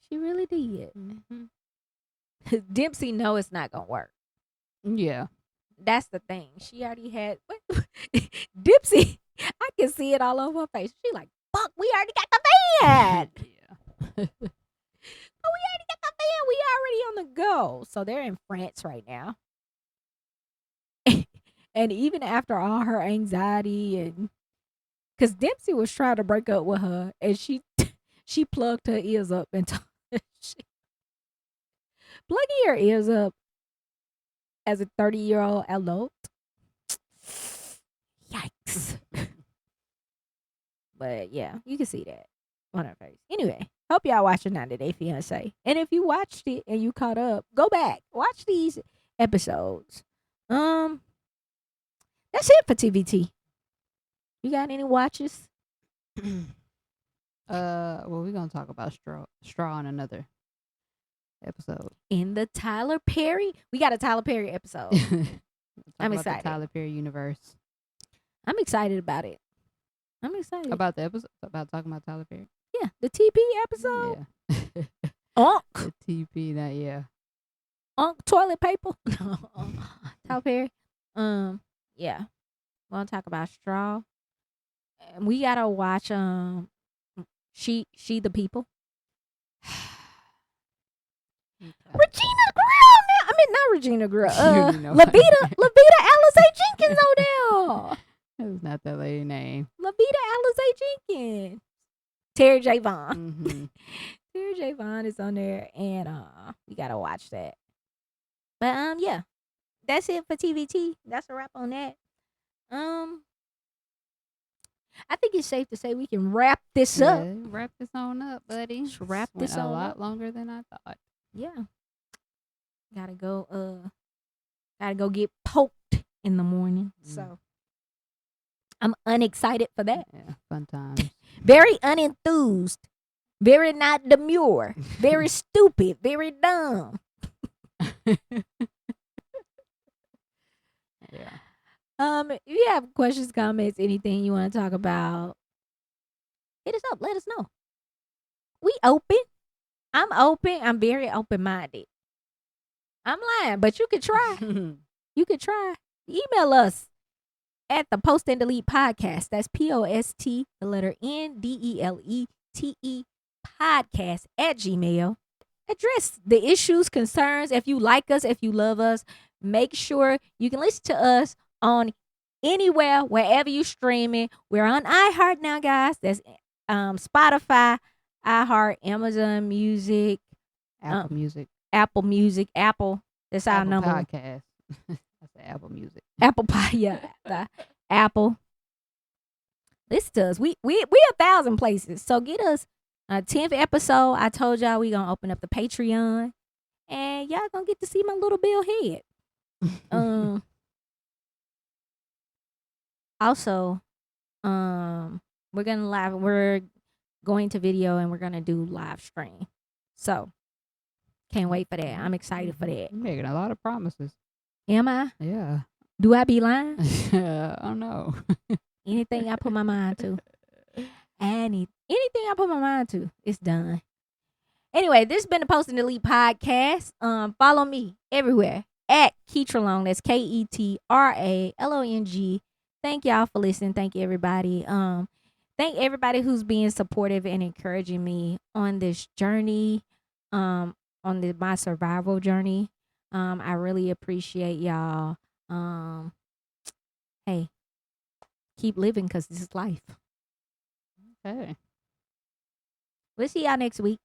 She really did. Dempsey know it's not gonna work. Yeah. That's the thing. She already had Dempsey. I can see it all over her face. She like, fuck, we already got the van. Yeah. We already got the van. We already on the go. So they're in France right now. And even after all her anxiety and because Dempsey was trying to break up with her and she plugged her ears up and told her plugging your ears up as a 30-year-old adult. Yikes. But yeah, you can see that on her face. Anyway, hope y'all watching 90 Day Fiancé. And if you watched it and you caught up, go back. Watch these episodes. That's it for TVT. You got any watches? Well, we're gonna talk about straw in another episode. In the Tyler Perry, we got a Tyler Perry episode. I'm about excited. The Tyler Perry universe. I'm excited about it. I'm excited About the episode, about talking about Tyler Perry. Yeah, the TP episode. Yeah. Unk. The TP, that yeah. Unk toilet paper. Tyler Perry. Yeah. We're gonna talk about straw. And we gotta watch She the People. Okay. Regina Grill now. I mean not Regina Grill. Lavita Alice Jenkins on there. That's not that lady name. Lavita Alice Jenkins. Terry J. Vaughn. Mm-hmm. Terry J. Vaughn is on there, and we gotta watch that. But yeah, that's it for TVT. That's a wrap on that. I think it's safe to say we can wrap this up. Wrap this on up, buddy. Let's wrap this Went on a lot up. longer than I thought. Yeah, gotta go get poked in the morning. So I'm unexcited for that. Yeah, fun times. Very unenthused. Very not demure. Very stupid. Very dumb. Yeah. If you have questions, comments, anything you want to talk about, hit us up. Let us know. We open. I'm open. I'm very open-minded. I'm lying, but you could try. You could try. Email us at the Post and Delete Podcast. That's POST, the letter NDELETE podcast at Gmail. Address the issues, concerns. If you like us, if you love us, make sure you can listen to us on anywhere, wherever you streaming. We're on iHeart now, guys. That's Spotify, iHeart, Amazon Music, Apple Music. Apple Music, Apple. That's our Apple number. Podcast. That's the Apple Music. Apple Pie, yeah, the Apple. Listen to us. We 1,000 places. So get us a 10th episode. I told y'all we gonna open up the Patreon, and y'all gonna get to see my little Bill head. Also, we're going to video and we're gonna do live stream. So can't wait for that. I'm excited for that. You're making a lot of promises. Am I? Yeah. Do I be lying? I don't know. Anything I put my mind to. Anything I put my mind to, it's done. Anyway, this has been the Post and Delete Podcast. Follow me everywhere at Keetralong. That's KETRALONG. Thank y'all for listening. Thank you, everybody. Thank everybody who's being supportive and encouraging me on this journey, on my survival journey. I really appreciate y'all. Hey, keep living because this is life. Okay. We'll see y'all next week.